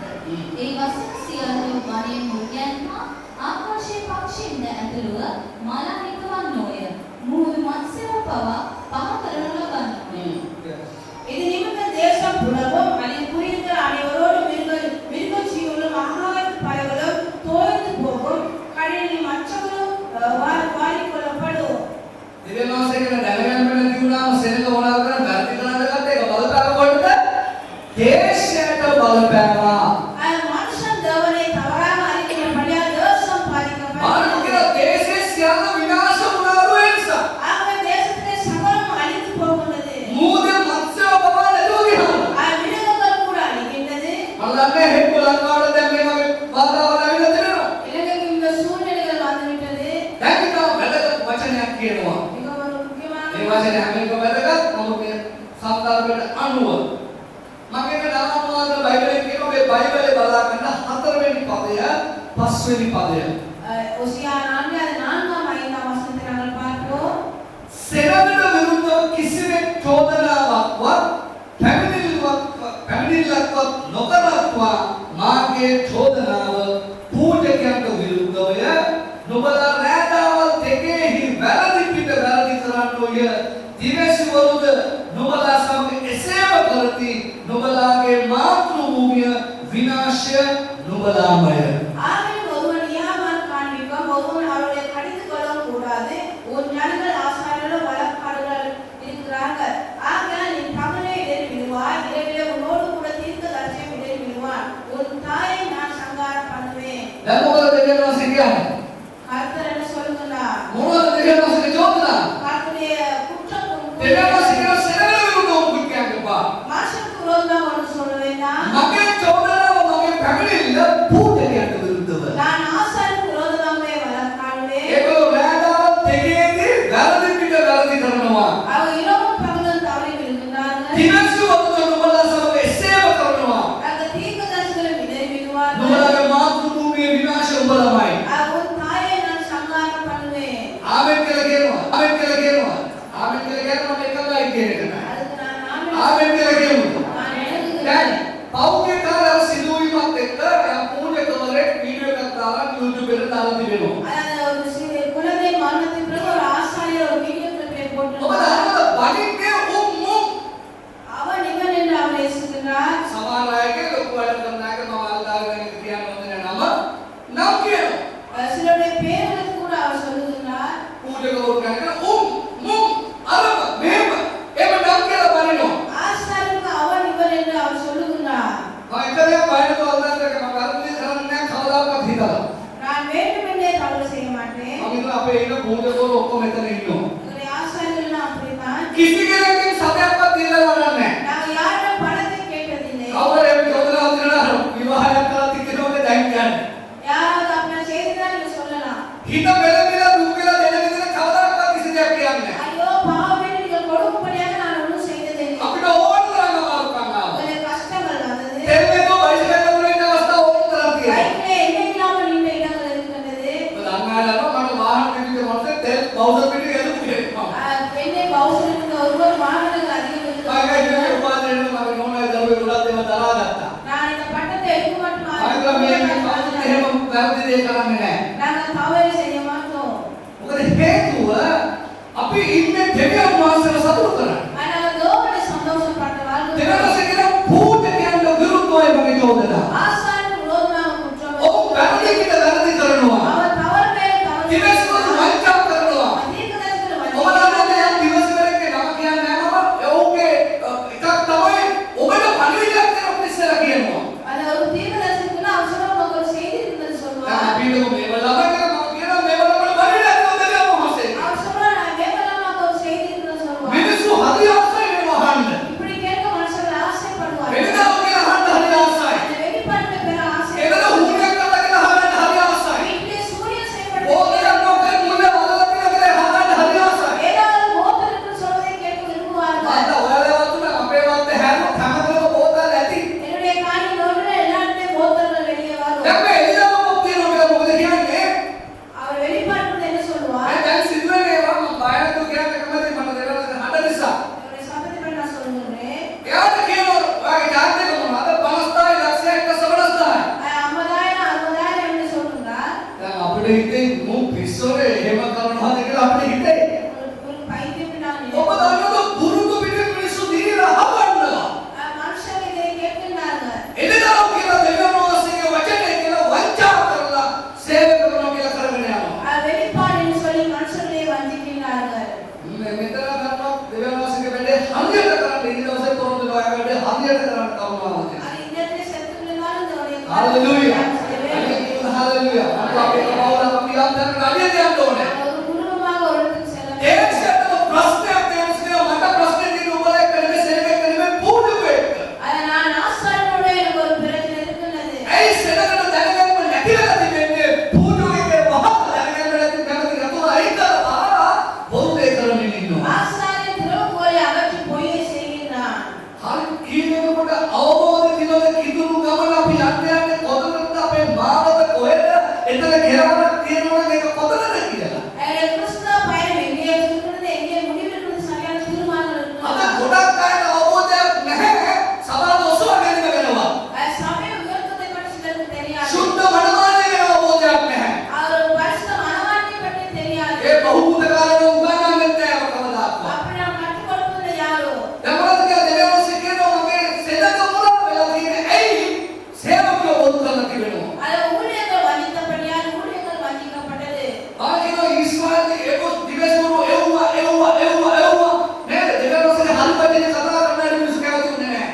ඒ වසන සියල්ල වනේ මුල්යන්හා ආකාශයේ පක්ෂීන්ද ඇතුළුව මලානිකවන්නෝය. මුහුදු මත්ස්‍යව පවා පහ කරනු ලබන්නෝය. இது நிமித்த தேசம் புலவும் அதில் புரிந்த அனைவரோடும் மிருக ஜீவனும் ஆகாய பறவைகளும் தோய்ந்து போகும் கடலில் மற்றவர்களும் வாரிக்கொள்ளப்படும். දෙවියන් වහන්සේ කියන දැනගන්න බැරි තිබුණාම සෙනඟ වුණා කරන වැරදි කරන්නකට ඒක බලපෑම කොට දේශයට බලපෑවා. மனுஷன் தேவனை தவறாக அறிக்கையின்படியால் தேசம் பாதிக்கப்பட்டது. මානව දේශේ සියල්ල විනාශ වුණා නිසා ஆகவே தேசத்திலே சகலம் அழிந்து போகிறது. මූදේ මත්ස්‍යව පවා නැතුව ගියා. மிருகங்கள் கூட அழிகின்றது. මල්ලන්නේ හෙක්ක ලංකාවට දැන් මේ වගේ වාතාවරණ ඇවිල්ලා තියෙනවා. இலங்கைக்கு இந்த சூழ்நிலைகள் வந்துவிட்டது. දැන් ඉතින් වැදගත් වචනයක් කියනවා. மிக ஒரு முக்கியமான මේ වචනේ අමෙරික වැදගත් මම මේ සම්දර්භයට අනුව මගේ නාමවාද බයිබලයේ කියනවා මේ බයිබලේ බලා ගන්න හතරවෙනි පදය පස්වෙනි පදය ඔසියා 4 அது 4ාம் 5ாம் වසනத்தை நாங்கள் பார்ப்போம். සෙනඟට විරුද්ධව කිසිවෙක් චෝදනාවක්වත් පැමිණිල්ලක්වත් නොකරත්වා මාගේ චෝදනාව පූජකයන්ට විරුද්ධවය. නුඹලා රැඳවල් දෙකෙහි වැරදි පිට වැරදි කරන්නෝය. දිවසිවරුද නුඹලා සමග එසේම කරති. නුඹලාගේ මාතෘ භූමිය විනාශය නුඹලාමය. ஆவின் ஒருவன் ஏமாறு காண்பிக்கும் ஒருவன் அவருடைய கடிந்து கொள்ளவும் கூடாது. உன் ஞானிகள் ஆசாரியர்கள் வழக்காடுகள் இருக்கிறார்கள். ஆகையால் நீ பகலே இடறி விடுவாய், இரவிலே உன்னோடு கூட தீர்க்கதரிசியும் இடறி விடுவான். உன் தாயை நான் சங்காரம் பண்ணுவேன். දැන් මොකද දෙවියන් වහන්සේ කියන්නේ? கர்த்தர் என்ன சொல்லுகிறார்? මොනවද දෙවියන් වහන්සේගේ චෝදනා? கர்த்தருடைய குற்றம் දෙවියන් වහන්සේ කියන සෙනඟට විරුද්ධව ඔබ කියන්න එපා. மாசத்துக்கு விரோதமாக ஒன்று சொல்ல வேண்டாம். මගේ චෝදනාව මගේ පැමිණිල්ල පූජකයන්ට විරුද්ධව. நான் ஆசாரியருக்கு விரோதமாகவே வழக்காடுவேன். ඒගොල්ලෝ රැඳවල් දෙකේදී වැරදි පිට වැරදි කරනවා. அவர் இரவும் பகலும் தவறி விழுகின்றார்கள். දිවසිවරුද නුඹලා සමග එසේම කරනවා. அந்த தீர்க்கதரிசிகளும் இடறி விடுவார்கள். නුඹලාගේ මාතෘ භූමියේ විනාශය උඹලමයි. உன் தாயை நான் சங்காரம் பண்ணுவேன். ආමෙන් කියලා කියනවා. ආමෙන් කියලා කියනවා. ආමෙන් කියලා කියනවා මේක තමයි කියන එක නෑ. அதுக்கு நான் ආමෙන් කියලා කියනවා. நான் எழுதுகிறேன். දැන් පෞද්ගලික කාර්ය සිදුවීමත් එක්ක යා පූජකවරයෙක් වීඩියෝ එකක් දාලා YouTube එකට දාලා තිබෙනවා. அதாவது ஒரு குழந்தை மரணத்தின் பிறகு ஒரு ஆசாரியர் ஒரு வீடியோ கிளிப்பை ඔබ போட்டிருந்தார். දන්නවද බණින්නේ උම් அவன் இவன் என்று அவர் ஏசுகிறார். සමහර අයගේ ලොකු වැඩ කරන අයගේ මම අල්ලාගෙන කියන්න හොඳ නෑ නම් කියනවා. சிலருடைய பேர்களுக்கு கூட அவர் சொல்லுகிறார். පූජකවරු කියන්නේ අරම මෙහෙම එහෙම නම් කියලා බණිනවා. ஆசாரியருக்கு அவன் இவன் என்று அவர் சொல்லுகிறார். මම එකදේ බයිබල් අල්ලාගෙන මම වැරදි කරන්නේ නෑ කවදාකවත් හිතලා. நான் வேண்டுமென்றே தவறு செய்ய மாட்டேன். මම හිතුවා අපේ ඉන්න පූජකවරු ඔක්කොම මෙතන ඉන්නවා. எங்களுடைய ஆசாரியர்கள் அப்படித்தான். කිසි කෙනෙක්ගෙන් සතයක්වත් ඉල්ලලා නැහැ. நாங்கள் யாரும் பணத்தை கேட்டதில்லை. කවුරු එහෙම චෝදනාවක් දෙනවා විවාහයක් කරලා තිබෙනවද දැන් කියන්නේ. யாராவது அப்படி செய்தால் நீங்க சொல்லலாம். හිත බෙලමිලා දුක් වෙලා දෙන විදිහට කවදාකවත් කිසි දෙයක් කියන්නේ නැහැ. ஐயோ பாவமே நீங்கள் கொடுக்கும்படியாக நான் ஒன்றும் செய்ததில்லை. අපිට ඕන තරම් අමාරුකම් ආවා. உங்களுக்கு கஷ்டங்கள் வந்தது. දෙල්ලේකෝ බයිසිකල් වල ඉන්න අවස්ථා ඕන තරම් තියෙනවා. பைக்கிலே எண்ணெய் இல்லாமல் நின்ற இடங்கள் இருக்கின்றது. ලංකාවේ මට වාහන පිටික මොකද තෙල් බෞද්ධ පිටික එළු කියනවා. எண்ணெய் பவுசர் இருந்த ஒருவர் வாகனங்கள் அதிகம் මම இருக்கிறது. කියන්නේ උපාධියට මම නෝනා දරුවේ ගොඩක් දේවල් දරාගත්තා. நான் இந்த பட்டத்தை எடுக்க மாட்டேன். මම මේ කවුරුත් එහෙම වැරදි දේ කරන්නේ නැහැ. நாங்கள் தவறு செய்ய மாட்டோம். මොකද හේතුව අපි අපි ඉන්නේ දෙවියන් වහන්සේලා සතුටු කරන්න. ఆయన దేవుని సంతోషపడ్డ వాళ్ళు දෙවියන්වහන්සේ කියන පූජකයන්ට විරුද්ධවයි මගේ චෝදනා. ఆశానికి విరోధంగా కూర్చోబెట్టి ඔව් වැරදි කිට වැරදි කරනවා. அவர் தவறு மேல் தவறு දිවස්වල වංචා කරනවා. අධිකදර්ශන ඔබ දන්නවද යම් දිවස්වලක නම කියන්නේ නැහැ මම ඔව්ගේ එකක් තමයි ඔබට පණිවිඩයක් දෙන්න ඉස්සෙල්ලා කියනවා. அது ஒரு தீர்க்கதரிசிக்குள்ள அவசரம் ஒரு செய்தி இருந்தது දැන් சொல்லுவாங்க අපි මේව ළඟ කරලා මම කියනවා මේව ළඟට පණිවිඩයක් දෙන්න වහන්සේ. அவசரம் மேகலமாக ஒரு செய்தி இருந்தது சொல்லுவாங்க මිනිස්සු හරි ආසයි මේව අහන්න. இப்படி கேட்க மனுஷர்கள் ஆசைப்படுவாங்க වෙනදා ඔගේ අහන්න හරි ආසයි. அந்த வெளிப்பாட்டை பெற ஆசை ඒකද හුණයක් කරලා කියලා අහන්න හරි ආසයි. வீட்டிலே சூரியன் செய்யப்பட்ட ඕකයක් නොකර මුල වලලා කියලා අහන්න හරි ආසයි. ஏதாவது மோதல் என்று சொல்வதை கேட்க விரும்புவார்கள் අද ඔයාලා වතුන අපේ වත්තේ හැමදේම බෝතල් ඇති. என்னுடைய காணி நோடுல எல்லாருமே மோதல்கள் வெளியே வரும் දැන් මේ එළිදම තියෙනවා කියලා මොකද කියන්නේ? அவர் வெளிப்பாட்டு என்ன சொல்லுவார் දැන් සිදුවෙන්නේ ඒවා මම බයනතු කියන්නේ කැමති මට දෙනවා හඩ නිසා. என்னுடைய சத்தத்தை பற்றி நான் சொல்லுகிறேன் එයාට කියනවා ඔයාගේ ජාතක මොනවද? 50,000 ලක්ෂයක් 150,000. 50,000 60,000 என்று சொல்லுகிறார் දැන් අපිට හිතේ මු පිස්සෝනේ එහෙම කරනවාද කියලා අපිට හිතේ. ஒரு பைத்தியம் நான் ඔබ දන්නවද පුරුදු පිටින් මිනිස්සු දීලා හවන්නවා. மனுஷங்க இதை கேட்கின்றார்கள் එදිනවා කියලා දෙවියන් වහන්සේගේ වචනේ කියලා වංචා කරලා සේවය කරනවා කියලා කරගෙන යනවා. வெளிப்பாடு என்று சொல்லி மனுஷர்களை வஞ்சிக்கின்றார்கள் මෙතන ගන්නවා දෙවියන් වහන්සේගේ වැඩේ හරියට කරන්න ඊට දවසේ තොරතුරු ඔය වැඩේ හරියට කරන්න කවුරුහම அது இந்த இடத்துல செத்து விழுந்தாலும் இந்த ஒரு හalleluya හalleluya අපි කවුරුහම අපි ආන්දරට අඩියට යන්න ඕනේ. ஒரு குடும்பமாக ஒரு இடத்துக்கு செல்ல ඒ ක්ෂේත්‍රවල ප්‍රශ්නයක් තියෙනවා මට ප්‍රශ්නේ තියෙන උඹලා කරන්නේ සේවය කරන්නේ පූජකයෙක්. அது நான் ஆசாரியனோட எனக்கு ஒரு பிரச்சனை இருக்கிறது ඇයි සෙනගට දැනගන්න නැති වෙලා තිබෙන්නේ පූජකයෙක්ගේ මහත් දැනගන්න නැති කැමති නතුර අයිතලා බොරුදේ කරමින් ඉන්නවා. ஆசாரியன் திறவுகோலை அகற்றி பொய்யை செய்கின்றான் හරි කීනකොට අවබෝධ දිනවල කිදුරු ගමන අපි යන්නේ කොතනද අපේ මාවත කොහෙද එතන කෙරවණක් තියෙනවා නම් ඒක කොතනද කියලා. கிறிஸ்தவ பயணம் எங்கே இருக்கிறது எங்கே முடிவெடுப்பது சரியான தீர்மானம் අද இருக்கிறது ගොඩක් අයට අවබෝධයක් නැහැ. සමාජ ඔසව ගැනීම වෙනවා. சபை உயர்த்தத்தை பற்றி சிலருக்கு தெரியாது සුද්ධ මනෝමානය ගැන අවබෝධයක් නැහැ. அவர் பரிசுத்த மனவாட்டியை பற்றி தெரியாது ඒ බහූත කාරණා උගන්වන්නේ නැහැ කවදාවත්. அப்படி நாம் கற்றுக் கொடுப்பது யாரோ දැන් මොකද කියලා දෙවියන් වහන්සේ කියනවා මගේ සෙනග මුලා වෙලා තියෙන්නේ ඇයි? සේවකයෝ බොරු කරලා තිබෙනවා. அது ஊழியர்கள் வஞ்சித்தபடியால் ஊழியர்கள் வஞ்சிக்கப்பட்டது මම කියනවා ඊශ්වරයේ ඒක දිවස්වරු එව්වා නේද? දෙවියන් වහන්සේ හරි පැත්තේ කතා කරන්න මිනිස්සු කැමති නැහැ.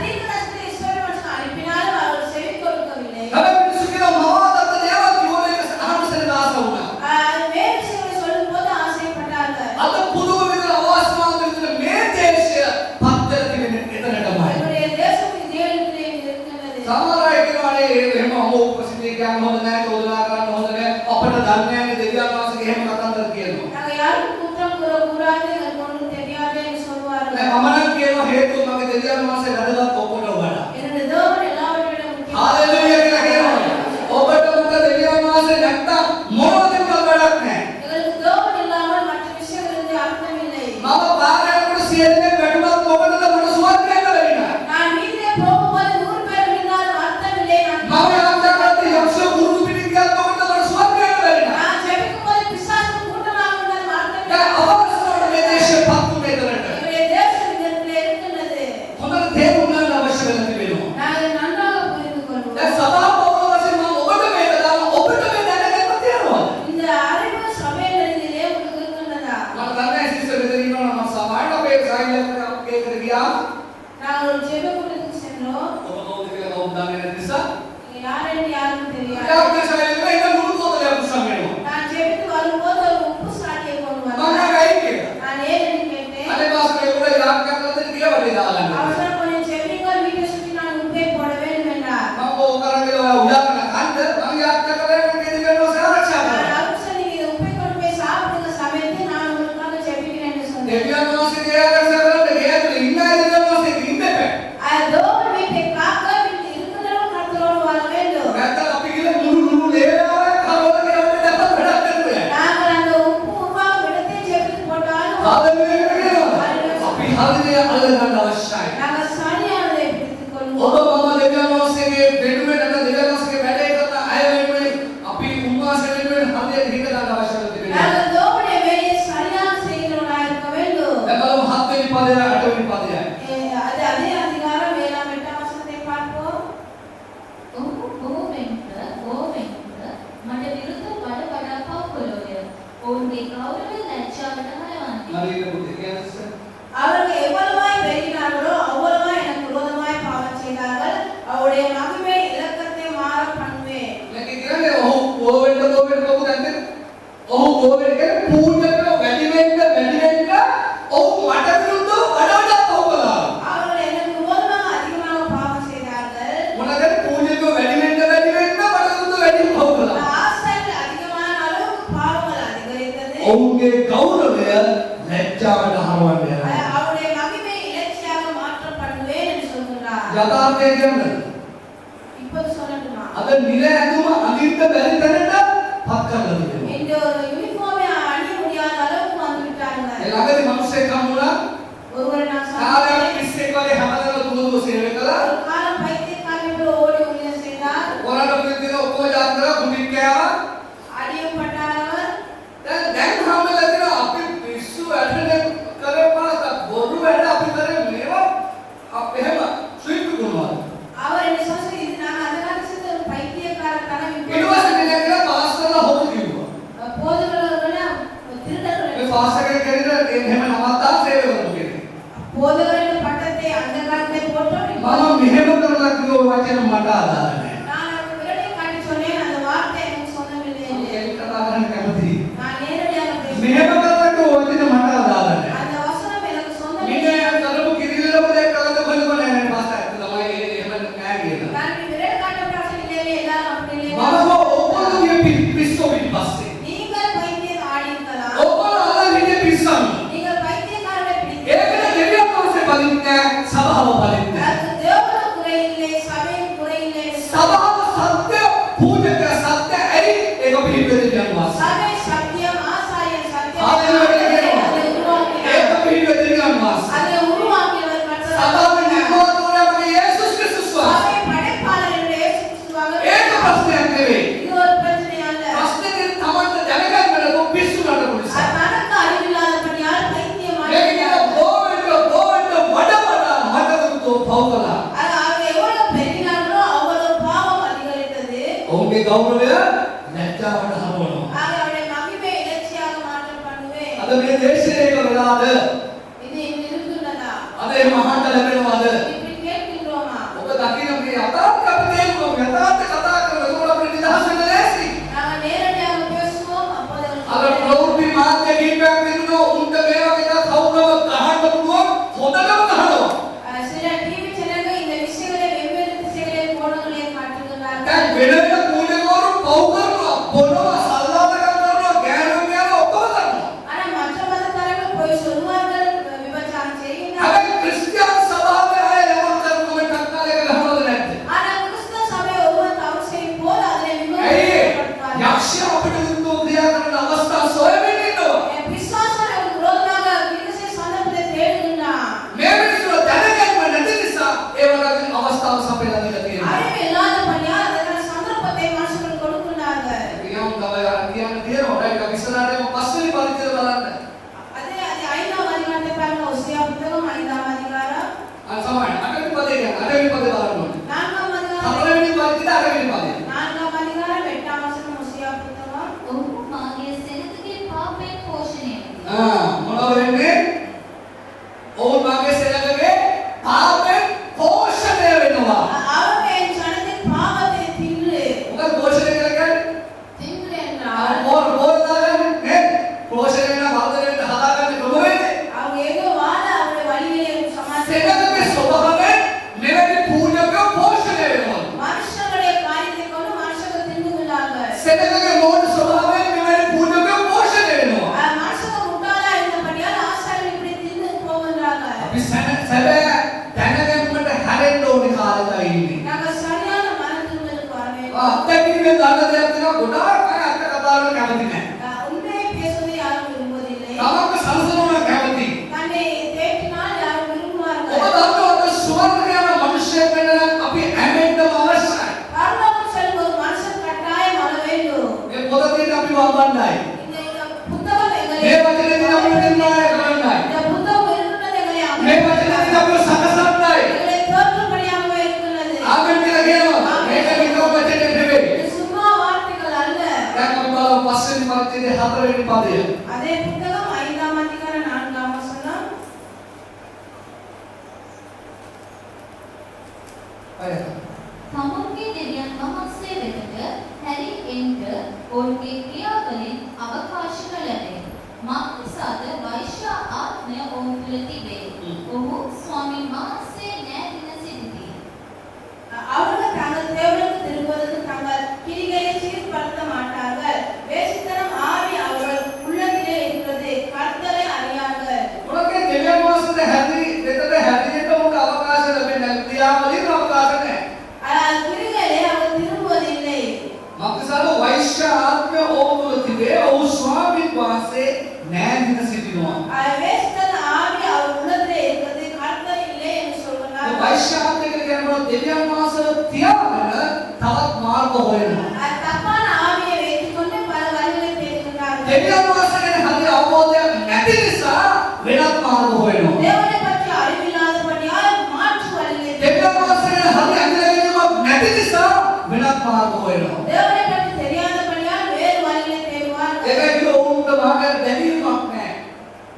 தீர்க்கதரிசிகளை இஸ்ரவேல் மனுஷன் அனுப்பினாலும் அவர் செவி கொடுக்கவில்லை හැබැයි මිනිස්සු කියනවා මවාදත්ත දේවල් කිව්වම ඒක අහන්න සෙනග ආස වුණා. வேறு விஷயங்களை சொல்லும் போது ஆசைப்பட்டார்கள் අද පුදුම විදිහට අවාසනාවන්ත විදිහට මේ දේශය පත්තර තිබෙන්නේ එතනටමයි. என்னுடைய தேசம் தேவனிடத்திலே இருக்கிறது සමහර අය කියනවානේ එහෙම අමෝ ප්‍රසිද්ධිය කියන්න හොඳ නැහැ, චෝදනා කරන්න හොඳ නැහැ. අපිට දන්නේ නැහැ දෙවියන් වහන්සේගේ එහෙම කතන්දර කියනවා. நாங்க யாருக்கும் குற்றம் கூறக்கூடாது எனக்கு ஒன்றும் தெரியாது என்று சொல்வார்கள் දැන් මම නම් කියනවා හේතුව මගේ දෙවියන් වහන්සේ වැඩගත් ඔක්කොට වඩා. என்னுடைய தேவன் எல்லாவற்றையும் முக்கியம் හalleluya කියලා කියනවා. ඔබට මොකද දෙවියන් වහන්සේ නැත්තම් මොනවද කියලා වැඩක් නැහැ. எங்களுக்கு தேவன் இல்லாமல் மற்ற விஷயங்களுக்கு அர்த்தம் இல்லை මම පාරයකට 100 දෙනෙක් වැටුණත් මොකටද මට සුවර්ගයට වෙන්නේ. நான் வீட்டிலே போகும்போது 100 பேர் விழுந்தாலும் அர்த்தம் இல்லை මම යාත්‍රාකට යක්ෂ කුරුදු පිටින් ගියත් මොකටද මට සුවර්ගයට වෙන්නේ. நான் ஜெபிக்கும் போது பிசாசு கூட்டமாக இருந்தாலும் அர்த்தம் இல்லை දැන් අවශ්‍යවට මේ දේශය පත්තු මේතරට. என்னுடைய தேசம் இதற்குள்ளே இருக்கிறது හොඳට තේරුම් ගන්න අවශ්‍ය වෙලා තිබෙනවා. நாங்கள் நன்றாக புரிந்து கொள்வோம் දැන් සභා පෞරව වශයෙන් මම ඔබට මේක දාන ඔබට මේ දැනගන්න තියෙනවා. இந்த அறிவு சபையில் இருந்ததிலே உங்களுக்கு இருக்கின்றதா මම දන්නේ සිස්ටර් මෙතන ඉන්නවා නම් මම සමාජයට අපේ සායිලකට අපේකට ගියා. நாங்கள் ஒரு ஜெப கூட்டத்துக்கு சென்றோம் ඔබ කවුද කියලා කවුද දන්නේ නැති නිසා. நீங்க யார் என்று யாருக்கும் தெரியாது යාපේ සායිලෙ එක නුරු පොතලයක් උස්සන් වෙනවා. நான் ஜெபித்து வரும்போது ஒரு உப்பு சாட்டியை கொண்டு මම வந்தேன் ගයි කියලා. நான் ஏன்னு கேட்டேன் අනේ මාස්ටර් ඒකට ඉලාක්කයක් නැද්ද කියලා වටේ දාගන්න. அவசரம் கொஞ்சம் ஜெபிங்கள் வீட்டை சுற்றி நான் உப்பை போட வேண்டும் என்றார் මම ඕක කරන්නේ ඔය උදාකරන කන්ද මම යාත්‍රා කරලා මේ දෙවියන් වහන්සේ ආරක්ෂා நான் කරනවා. அவசரம் நீங்க இந்த உப்பை கொண்டு போய் சாப்பிடுங்க சமைத்து நான் உங்களுக்காக ஜெபிக்கிறேன் என்று சொன்னேன் දෙවියන් වහන්සේගේ ආරක්ෂා කරන්න ගියද ඉන්න දෙවියන් වහන්සේ ඉන්න බෑ. தேவன் வீட்டை காக்க வீட்டில் இருக்கிறவர்கள் கர்த்தரோடு வாழ வேண்டும் නැත්නම් අපි කියලා නුරු ලේවාවක් කරවල කියන්න නැත්නම් වැඩක් නැහැ. நாங்கள் அந்த உப்பு உருவாக விடத்தை ஜெபித்து போட்டாலும் හalleluya කියනවා. අපි හරියට අල්ලගන්න අවශ්‍යයි. நாங்கள் சரியானதை பிடித்துக் கொள்வோம் ඔබ මම දෙවියන් වහන්සේගේ වෙනුවෙන් නැත්නම් දෙවියන් වහන්සේගේ වැඩේ කරන අය වෙනුවෙන් අපි උන්වහන්සේ වෙනුවෙන් හරියට හිත ගන්න අවශ්‍යයි තිබෙනවා. நாங்கள் தேவனுடைய வேலையை சரியாக செய்கிறவர்களாக ගෞරවය ලැජ්ජාවට හරවන්නේ. මරීන පුතේ කියන්නේ அவர்கள் எவ்வளவாய் பெருகினார்களோ அவ்வளவாய் எனக்கு விரோதமாய் பாவம் செய்தார்கள். அவருடைய மகிமை இலக்கத்தை மாற பண்ணுவேன். මේක කියන්නේ ඔහු ඕවෙන්න කවුද නැද්ද? ඔහු ඕවෙන්න කියන්නේ පූජක වැඩි වෙන්න ඔහු මට විරුද්ධව වඩා පව් කළා. அவர்கள் எனக்கு விரோதமாக அதிகமாக பாவம் செய்தார்கள். මොනවාද පූජක වැඩි වෙන්න මට විරුද්ධව වැඩි පව් කළා. ஆசைகள் அதிகமான அளவுக்கு பாவங்கள் அதிகரித்தது. ඔවුන්ගේ ගෞරවය ලැජ්ජාවට හරවන්නේ. அவருடைய மகிமை இலட்சியாக மாற்ற பண்ணுவேன் என்று சொல்கிறார். යථාර්ථය කියන්නේ இப்போது சொல்லட்டுமா? අද නිල ඇඳුම අඳින්න බැරි තැනට පත් කරලා තියෙනවා. இந்த ஒரு யூனிஃபார்மை அணிய முடியாத அளவுக்கு வந்து விட்டாங்க. ඒ ළඟදී මිනිස්සෙක් හම්බුණා. ஒருவர் நான் කාලයක් சொன்னேன், පිස්සෙක් වගේ හැමදාම දුවදුව සේවය කළා. ஒரு காலம் பைத்தியக்காரனை போல ஓடி ஊழியம் செய்தார். කොරණ පිටින් ඔක්කොම ජාතක කුටික් කෑවා. அடியப்பட்டார். දැන් හම්බෙලා තියෙනවා අපි පිස්සු ඇටෙන කරපාත බොරු වැඩ අපි කරේ මේවා අපි එහෙම ස්විප් කරනවා. அவர் என்ன சொல்றாரு, இது நான் அந்த காலத்துல செஞ்ச ஒரு பைத்தியக்காரத்தனம். ඊට පස්සේ මෙයා පාස්තරලා හොරු කිව්වා. போதகர்கள திருடர்கள். මේ පාස්තරගේ කෙනෙක් එහෙම නවත්තා සේවය කරමු කියන්නේ. போதகர் என்ற பட்டத்தை அந்த காலத்தை போட்டோம். මම මෙහෙම කරලා කිව්ව වචන මට අදාළ නැහැ. நான் அந்த விரலை காட்டி சொன்னேன், அந்த வார்த்தை எனக்கு சொந்தமில்லை என்று. ඒක කතා කරන්න කැමතියි. நான் நேரடியாக මෙහෙම பேசுகிறேன். කරලා කිව්ව වචන මට අදාළ නැහැ. அந்த வசனம் எனக்கு මිනේ சொந்தமில்லை. කරපු කිරිල්ලම දෙයක් කළද බලන්න නැහැ පාස්තර. තමයි එහෙම නෑ කියලා. நான் விரல் காட்ட பிரச்சனையிலே எல்லாரும் அப்படி இல்லை. මම ඔක්කොම පිස්සෝ පිටපස්සේ. நீங்கள் பைத்தியம் ஆடிக்கலாம். ඔක්කොම අල්ලගෙන පිස්සන්. நீங்கள் பைத்தியக்காரரை பிடித்து. ඒකනේ දෙවියන් වහන්සේ බලින්නේ සභාව බලින්නේ. அது தேவன குறை இல்லை, சபையின் குறை இல்லை. සභාව සත්‍ය පූජක සත්‍ය ඇයි ඒක පිළිපෙදින්න යනවා. சபை சத்தியம், ஆசாரியர் சத்தியம். හාලෙලූයා. அதை உருவாக்கினார். ඒක පිළිපෙදින්න යනවා. அதை உருவாக்கியவர் கர்த்தர். සභාව නිර්මාණය යේසුස් ක්‍රිස්තුස් වහන්සේ. சபை படைப்பாளர் என்ற இயேசு கிறிஸ்துவாக. ඒක ප්‍රශ්නයක් නෙවෙයි. இது ஒரு பிரச்சனை அல்ல. ප්‍රශ්නේ තමන්ට දැනගන්න පිස්සුකට පුරුස. தனக்கு அறிவில்லாதபடியால் பைத்தியம் මේක ஆடினார். ගෝවෙන්ට වඩා මට දුතු පවකලා. அவர் எவ்வளவு பெருகினார்களோ அவ்வளவு பாவம் அதிகரித்தது. ඔවුන්ගේ ගෞරවය ලැජ්ජාවට හරවනවා. ஆக அவருடைய மகிமை இலட்சியாக மாற்ற பண்ணுவேன். අද මේ දේශයේ එක වෙලාද இது இங்கு இருக்கின்றதா? අද මේ මහාට ලැබෙනවද? இப்படி கேட்கின்றோமா? ඔබ දකින්න මේ යථාර්ථ අපි තේරුම් යථාර්ථ කතා කරනකොට අපිට නිදහස් වෙන්න ලෑස්ති. நாங்கள் நேரடியாக பேசுவோம், அப்போது අර ප්‍රවෘත්ති මාධ්‍ය කීපයක් තිබුණා උන්ට මේ වගේ දා කවුරුව ගහන්න පුළුවන් හොඳටම ගහනවා. சில டிவி சேனல்கள் இந்த விஷயங்களை வெவ்வேறு திசைகளில் கோணங்களை காட்டுகிறார்கள். දැන් වෙන වෙන කූඩේකවරු පව් කරනවා බොනවා සල්ලාතකම් කරනවා ගෑනුන් ඔක්කොම කරනවා. ஆனா மற்ற மதத்தவர்கள் போய் சொல்வார்கள், விபச்சாரம் செய்கிறார்கள். හැබැයි ක්‍රිස්තියානි සභාවේ අය යමක් කරනවා එකක් කාලයක ගහනවද නැද්ද? ஆனா கிறிஸ்தவ சபை ஒருவர் தவறு செய்யும் போது அதிலே ඇයි விமர்சனம் යක්ෂය අපිට විරුද්ධව ක්‍රියා කරන අවස්ථා සොයමින් ඉන්නවා. விசுவாசம் விரோதமாக கிறிஸ்தவ சந்தர்ப்பத்தை தேடுகின்றான். මේ මිනිස්සු දැනගන්න නැති නිසා ඒ වගේ අවස්ථාව සපයලා දීලා තියෙනවා. அறிவு இல்லாதபடியால் அதற்கான சந்தர்ப்பத்தை மனுஷர்கள் கொடுக்கின்றார்கள். ඊයම් තමයි අර කියන්න තියෙනවා. ඩයිට් අපි ඉස්සරහටම පස්වෙනි පරිච්ඡේදය බලන්න. அதே 5ஆம் அதிகாரத்தை பாருங்க, ஓசியா புத்தகம் 5ஆம் அதிகாரம். සමහරවිට අටවෙනි පදේ කියන අටවෙනි පදේ බලන්න. 4ஆம் அதிகாரம். හතරවෙනි පරිච්ඡේදය අටවෙනි පදේ. 4ஆம் அதிகாரம் 8ஆம் வசனம் ஓசியா புத்தகம். ඔහු මාගේ සෙනගගේ පාපයෙන් පෝෂණය වෙති. මොනවද වෙන්නේ? ඔවුන් මාගේ සෙනගගේ පාපෙන් පෝෂණය වෙනවා. அவர்கள் என் ஜனத்தின் பாவத்தை தின்று. මොකද පෝෂණය කියලා කියන්නේ? தின்று என்றால் පෝර දාගන්නේ නේ? පෝෂණය වෙන වර්ධනය හදාගන්නේ කොහොමද? அவங்க ஏதோ வாழ அவருடைய வழியிலே சமாளித்து සෙනගගේ ස්වභාවයෙන් මෙවැනි පූජක පෝෂණය වෙනවා. மனுஷங்களுடைய காரியத்தை கொண்டு மனுஷர்கள் தின்னுகிறார்கள். සෙනගගේ මෝඩ ස්වභාවයෙන් මෙවැනි පූජක පෝෂණය වෙනවා. மனுஷங்க முட்டாளா இருந்தபடியால் ஆசாரியர்கள் இப்படி தின்னு போகின்றார்கள். අපි සැබෑ දැනගැන්මට හැරෙන්න ඕනේ කාලෙක ඉන්නේ. நாங்கள் சரியான மனதிற்கு வர வேண்டும். අත්දැකීමෙන් දන්න දෙයක් තියෙනවා ගොඩාක් අය අත්ත කතා කරන්න කැමති නැහැ. உண்மையை பேசுவதை யாரும் விரும்புவதில்லை. තමන්ව සලසනවා කැමති. தன்னை தேற்றினால் யாரும் ඔබ விரும்புவார்கள். දන්නවද ස්වර්ග යන මිනිසෙක් වෙන්න නම් අපි හැමෙන්නම අවශ්‍යයි. பரலோகம் செல்லும் ஒரு மனுஷன் கட்டாயம் வர வேண்டும். මේ පොත තියෙන අපි වම්බන්නයි. இந்த புத்தகம் எங்களை මේ වචනේ තියෙන අපිට නිර්මාණය කරන්නයි. இந்த புத்தகம் இருக்கிறது எங்களை මේ වචනේ තියෙන අපිට සකසන්නයි. எங்களை தோற்றும்படியாகவே இருக்கிறது. ආමෙන් කියලා කියනවා. මේක නිකම් වචනේ නෙවෙයි. இது சும்மா வார்த்தைகள் அல்ல. දැන් අපි බලමු පස්වෙනි පරිච්ඡේදයේ හතරවෙනි පදය. அதே மத்தேயு புத்தகம் 5ஆம் அதிகாரம் 4ஆம் வசனம். තමුන්ගේ දෙවියන් වහන්සේ වෙතට හැරී එන්ට ඔවුන්ගේ ක්‍රියාවලින් අවකාශ නොලැබේ. මක්නිසාද වෛශ්‍ය ආත්මය ඔවුන් තුළ තිබේ. ඔහු ස්වාමීන් වහන්සේ නෑදින සිටිති. அவர்கள் தங்கள் தேவனுக்கு திரும்புவதற்கு தங்கள் கிரிகளை சீர்படுத்த மாட்டார்கள். வேசித்தனம் ஆவி அவர்கள் உள்ளத்திலே இருக்கிறது. கர்த்தரை அறியார்கள். මොනකේ දෙවියන් වහන්සේට හැරි වෙතට හැරෙන්න උන්ට අවකාශ ලැබෙන්නේ නැහැ. ක්‍රියාවලින් අවකාශ නැහැ. கிரிகளை அவர் திரும்புவதில்லை. මක්නිසාද වෛශ්‍ය ආත්මය ඔවුන් තුළ තිබේ. ඔහු ස්වාමීන් වහන්සේ නෑදින සිටිනවා. வேசித்தன ஆவி அவர் உள்ளத்திலே இருக்கிறது. கர்த்தர் இல்லை என்று சொல்கிறார். වෛශ්‍ය ආත්මය කියන්නේ දෙවියන් වහන්සේ තියාගෙන තවත් මාර්ග හොයනවා. தப்பான ஆவியை வைத்துக்கொண்டு பல வழிகளை தேடுகிறார்கள். දෙවියන් වහන්සේ ගැන හරි අවබෝධයක් නැති නිසා වෙනත් මාර්ග හොයනවා. தேவனை பற்றி அறிவில்லாதபடியால் மாற்று வழிகளை දෙවියන් වහන්සේ ගැන හරි අඳුරගැනීමක් නැති නිසා වෙනත් මාර්ග හොයනවා. தேவனை பற்றி தெரியாதபடியால் வேறு வழிகளை தேடுவார்கள். ඒකයි ඔවුන්ට මාර්ගයක් දැනීමක් නැහැ.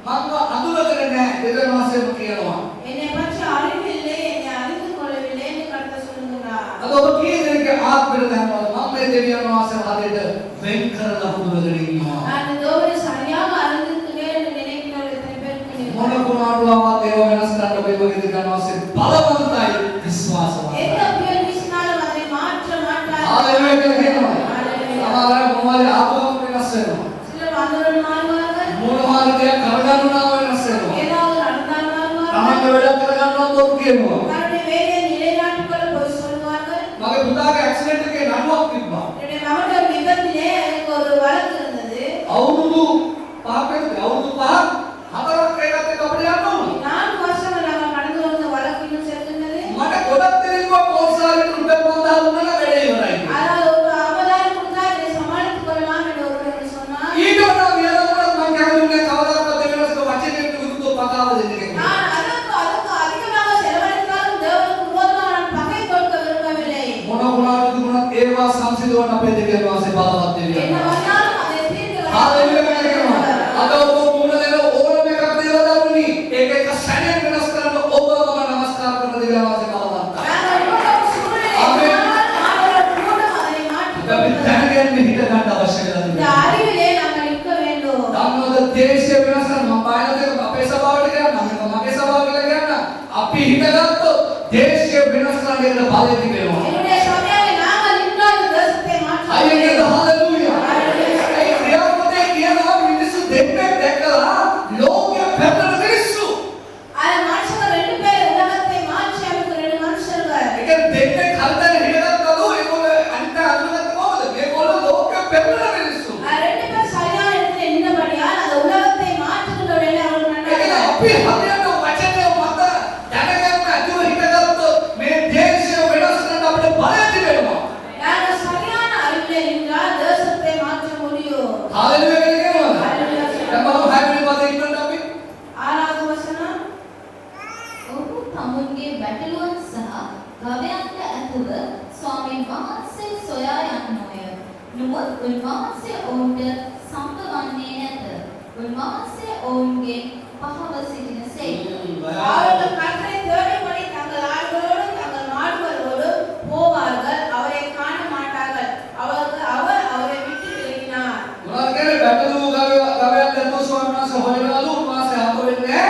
මම අඳුරගෙන නැහැ. දෙවියන් වහන්සේම කියනවා. என்னை பற்றி அறிவில்லை, என்னை அறிந்து கொள்ளவில்லை என்று கர்த்தர் சொல்லுகிறார். අද ඔබ කීයදෙනෙක්ගේ ආත්මෙට දැනනවා මම මේ දෙවියන් වහන්සේ හරියට වෙන් කරලා හඳුනගෙන ඉන්නවා. நான் தேவனை சரியாக அறிந்திருக்கிறேன் என்று நினைக்கிறவர்கள் எத்தனை பேர் இருக்கிறீர்கள்? මොන කුණාටුවක් ඒව වෙනස් කරන්න බෑ වගේ දෙවියන් වහන්සේ බලවන්තයි විශ්වාසවත්. எந்த புயல் வீசினாலும் அதை மாற்ற மாட்டார். හාලෙලුයා කියලා කියනවා. ஹalleluya. සමහර මොනවද ආපුවම වෙනස් වෙනවා. சிலர் வந்துடன் மாறுவார்கள். මොනවා හරි දෙයක් කරගන්නවා වෙනස් වෙනවා. ஏதாவது நடந்தால் மாறுவார்கள். තමන්ගේ වැඩක් කරගන්නවා තොත් කියනවා. தன்னுடைய வேலையை நிலைநாட்டிக் கொள்ள போய் சொல்வார்கள். මගේ පුතාගේ ඇක්සිඩන්ට් එකේ නඩුවක් තිබ්බා. என்னுடைய மகனுடைய விபத்திலே எனக்கு ஒரு வழக்கு இருந்தது. අවුරුදු 5 හතරක් ඒකත් එක්ක අපිට යන්න ඕන. 4 வருஷங்கள் நாங்கள் கடந்து வந்த வழக்கு இன்னும் செல்கின்றது. මට ගොඩක් දෙනෙක්ව පොල්සාරිට රුපියල් 5000 දුන්නා නම් වැඩේ ඉවරයි. அதாவது ஒரு 50,000 கொடுத்தா இதை சமாளித்துக் கொள்ளலாம் என்று ஒருவர் சொன்னார். ඊට වඩා වියදමක් මම කැමති නැහැ කවදාවත් දෙවියන්ට වචනයට විරුද්ධව පතාව දෙන්න කියලා. நான் அதுக்கு அதிகமாக செலவழித்தாலும் தேவனுக்கு விரோதமாக நான் பகை கொடுக்க விரும்பவில்லை. මොන ගුණාට දුන්නත් ඒවා සංසිඳවන්න අපේ දෙවියන් වහන්සේ බලවත් දෙවියන්. என்ன வந்தாலும் அதை தீர்க்க හාලෙලුයා කියනවා. අද ඔබ මුණ දෙන ඕනම එකක් දේවා දරුණි. ඒක එක සැනෙන් වෙනස් කරන්න ඔබම නමස්කාර කරන දෙවියන් වහන්සේ බලවත්. நாங்கள் உலகம் சூழ்நிலை மாற்றலாம் அதை மாற்றிக் අපි கொள்ள දැනගන්න හිත ගන්න අවශ්‍ය இந்த කරලා அறிவிலே நாங்கள் நிற்க வேண்டும். ධම්මද දේශය වෙනස් කරන මම බයනද අපේ සභාවට කියන්න මම මගේ සභාව කියලා කියන්න අපි හිතගත්තොත් දේශය වෙනස් කරන්න යන බලය තිබෙනවා. என்னுடைய சபையாலே நாங்கள் நின்றால் இந்த தேசத்தை மாற்ற අයියෝ முடியும். හalleluya. ඒ ක්‍රියාපතේ කියනවා මිනිස්සු දෙන්නෙක් දැකලා ලෝකෙ පැටලෙන මිනිස්සු. அது மனுஷங்க 2 பேர் உலகத்தை மாற்றி அமைக்கிற 2 மனுஷர்கள். ඒක දෙන්නෙක් හල්දන හිටගත්තලු ඒගොල්ලෝ අනිත් අඳුනගත්ත කොහොමද? මේගොල්ලෝ ලෝකෙ පැටලෙන මිනිස්සු. 2 பேர் சரியான இடத்துல நின்றபடியால் அந்த உலகத்தை மாற்றுகின்ற வேலை அவர்கள் ඒක நன்றாக අපි හරියට වචනය මත දැනගන්න අතුව හිටගත්තොත් මේ දේශය වෙනස් කරන්න අපිට බලය තිබෙනවා. நாங்கள் சரியான அறிவிலே நின்றால் தேசத்தை மாற்ற முடியும். හalleluya කියලා කියනවා. ஹalleluya. දැන් බලමු 6 වෙනි පදේ ඉන්නත් අපි 6வது වසனம். ඔහු තමුන්ගේ බැටළුවන් සහ ගවයන්ට ඇතුව ස්වාමීන් වහන්සේ සොයා යන්නෝය. නමුත් උන්වහන්සේ ඔවුන්ට සම්පවන්නේ නැත. උන්වහන්සේ ඔවුන්ගේ පහව සිටින සේක. அவர்கள் கர்த்தரை தேடும்படி தங்கள் ஆடுகளோடும் தங்கள் மாடுகளோடும் போவார்கள். அவரை காண மாட்டார்கள். அவர் அவரை விட்டு விலகினார். මොනවද කියන්නේ බැටළු ගවයන් දැක්කෝ ස්වාමීන් වහන්සේ හොයනවලු උන්වහන්සේ හම්බ වෙන්නේ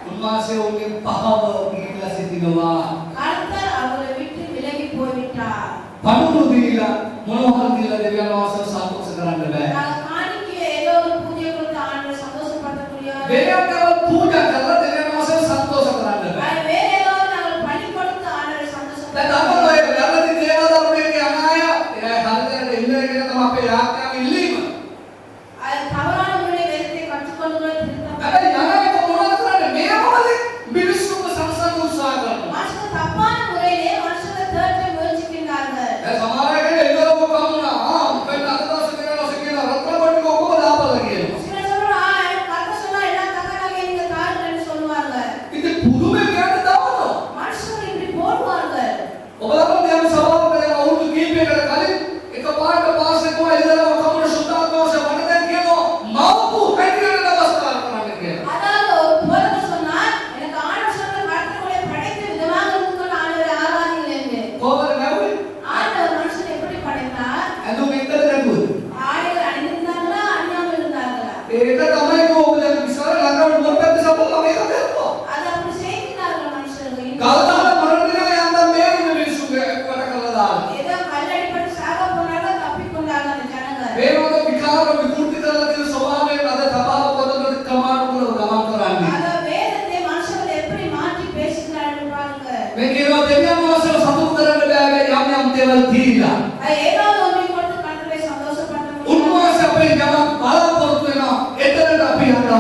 උන්වහන්සේ ඔවුන්ගේ පහව ගිහිලා සිටිනවා. கர்த்தர் அவரை விட்டு விலகி போய்விட்டார். පණුරු දීලා මොනවා හරි දීලා දෙවියන් වහන්සේව සතුටු කරන්න බෑ. நாங்கள் காணிக்கையை ஏதோ ஒரு பூஜை கொடுத்து ஆண்டவரை சந்தோஷப்படுத்தக்கூடிய වෙනම පූජා කරලා දෙවියන් වහන්සේව සතුටු කරන්න බෑ. வேற ஏதாவது நாங்கள் பணி கொடுத்து ஆண்டவரை දැන් சந்தோஷப்படுத்த අපෝ ඔය වැරදි දේවදරුවෙක්ගේ අනාය ඒ හරියට ඉන්න එක තමයි අපේ යාත්‍රාවේ ඉල්ලීම. அது தவறான முறையை வைத்து கற்றுக்கொள்ளுகிற திருத்தம். හැබැයි යනායක මොනවද කරන්නේ? මේ මොකද? මිනිස්සුන්ව සංසන්ද උත්සාහ කරනවා. மனுஷங்க தப்பான முறையிலே மனுஷங்க தேற்ற முயற்சிக்கின்றார்கள். දැන් සමහර අය කියන්නේ ඉතලම කමුණා මෙන්න අද දවසේ දෙනවා කියන රත්න කොටි කොහොමද ආපල්ලා කියනවා. சில சொல்றா கர்த்தர் சொன்னா எல்லாம் தக்கனாக நீங்க தாருங்கன்னு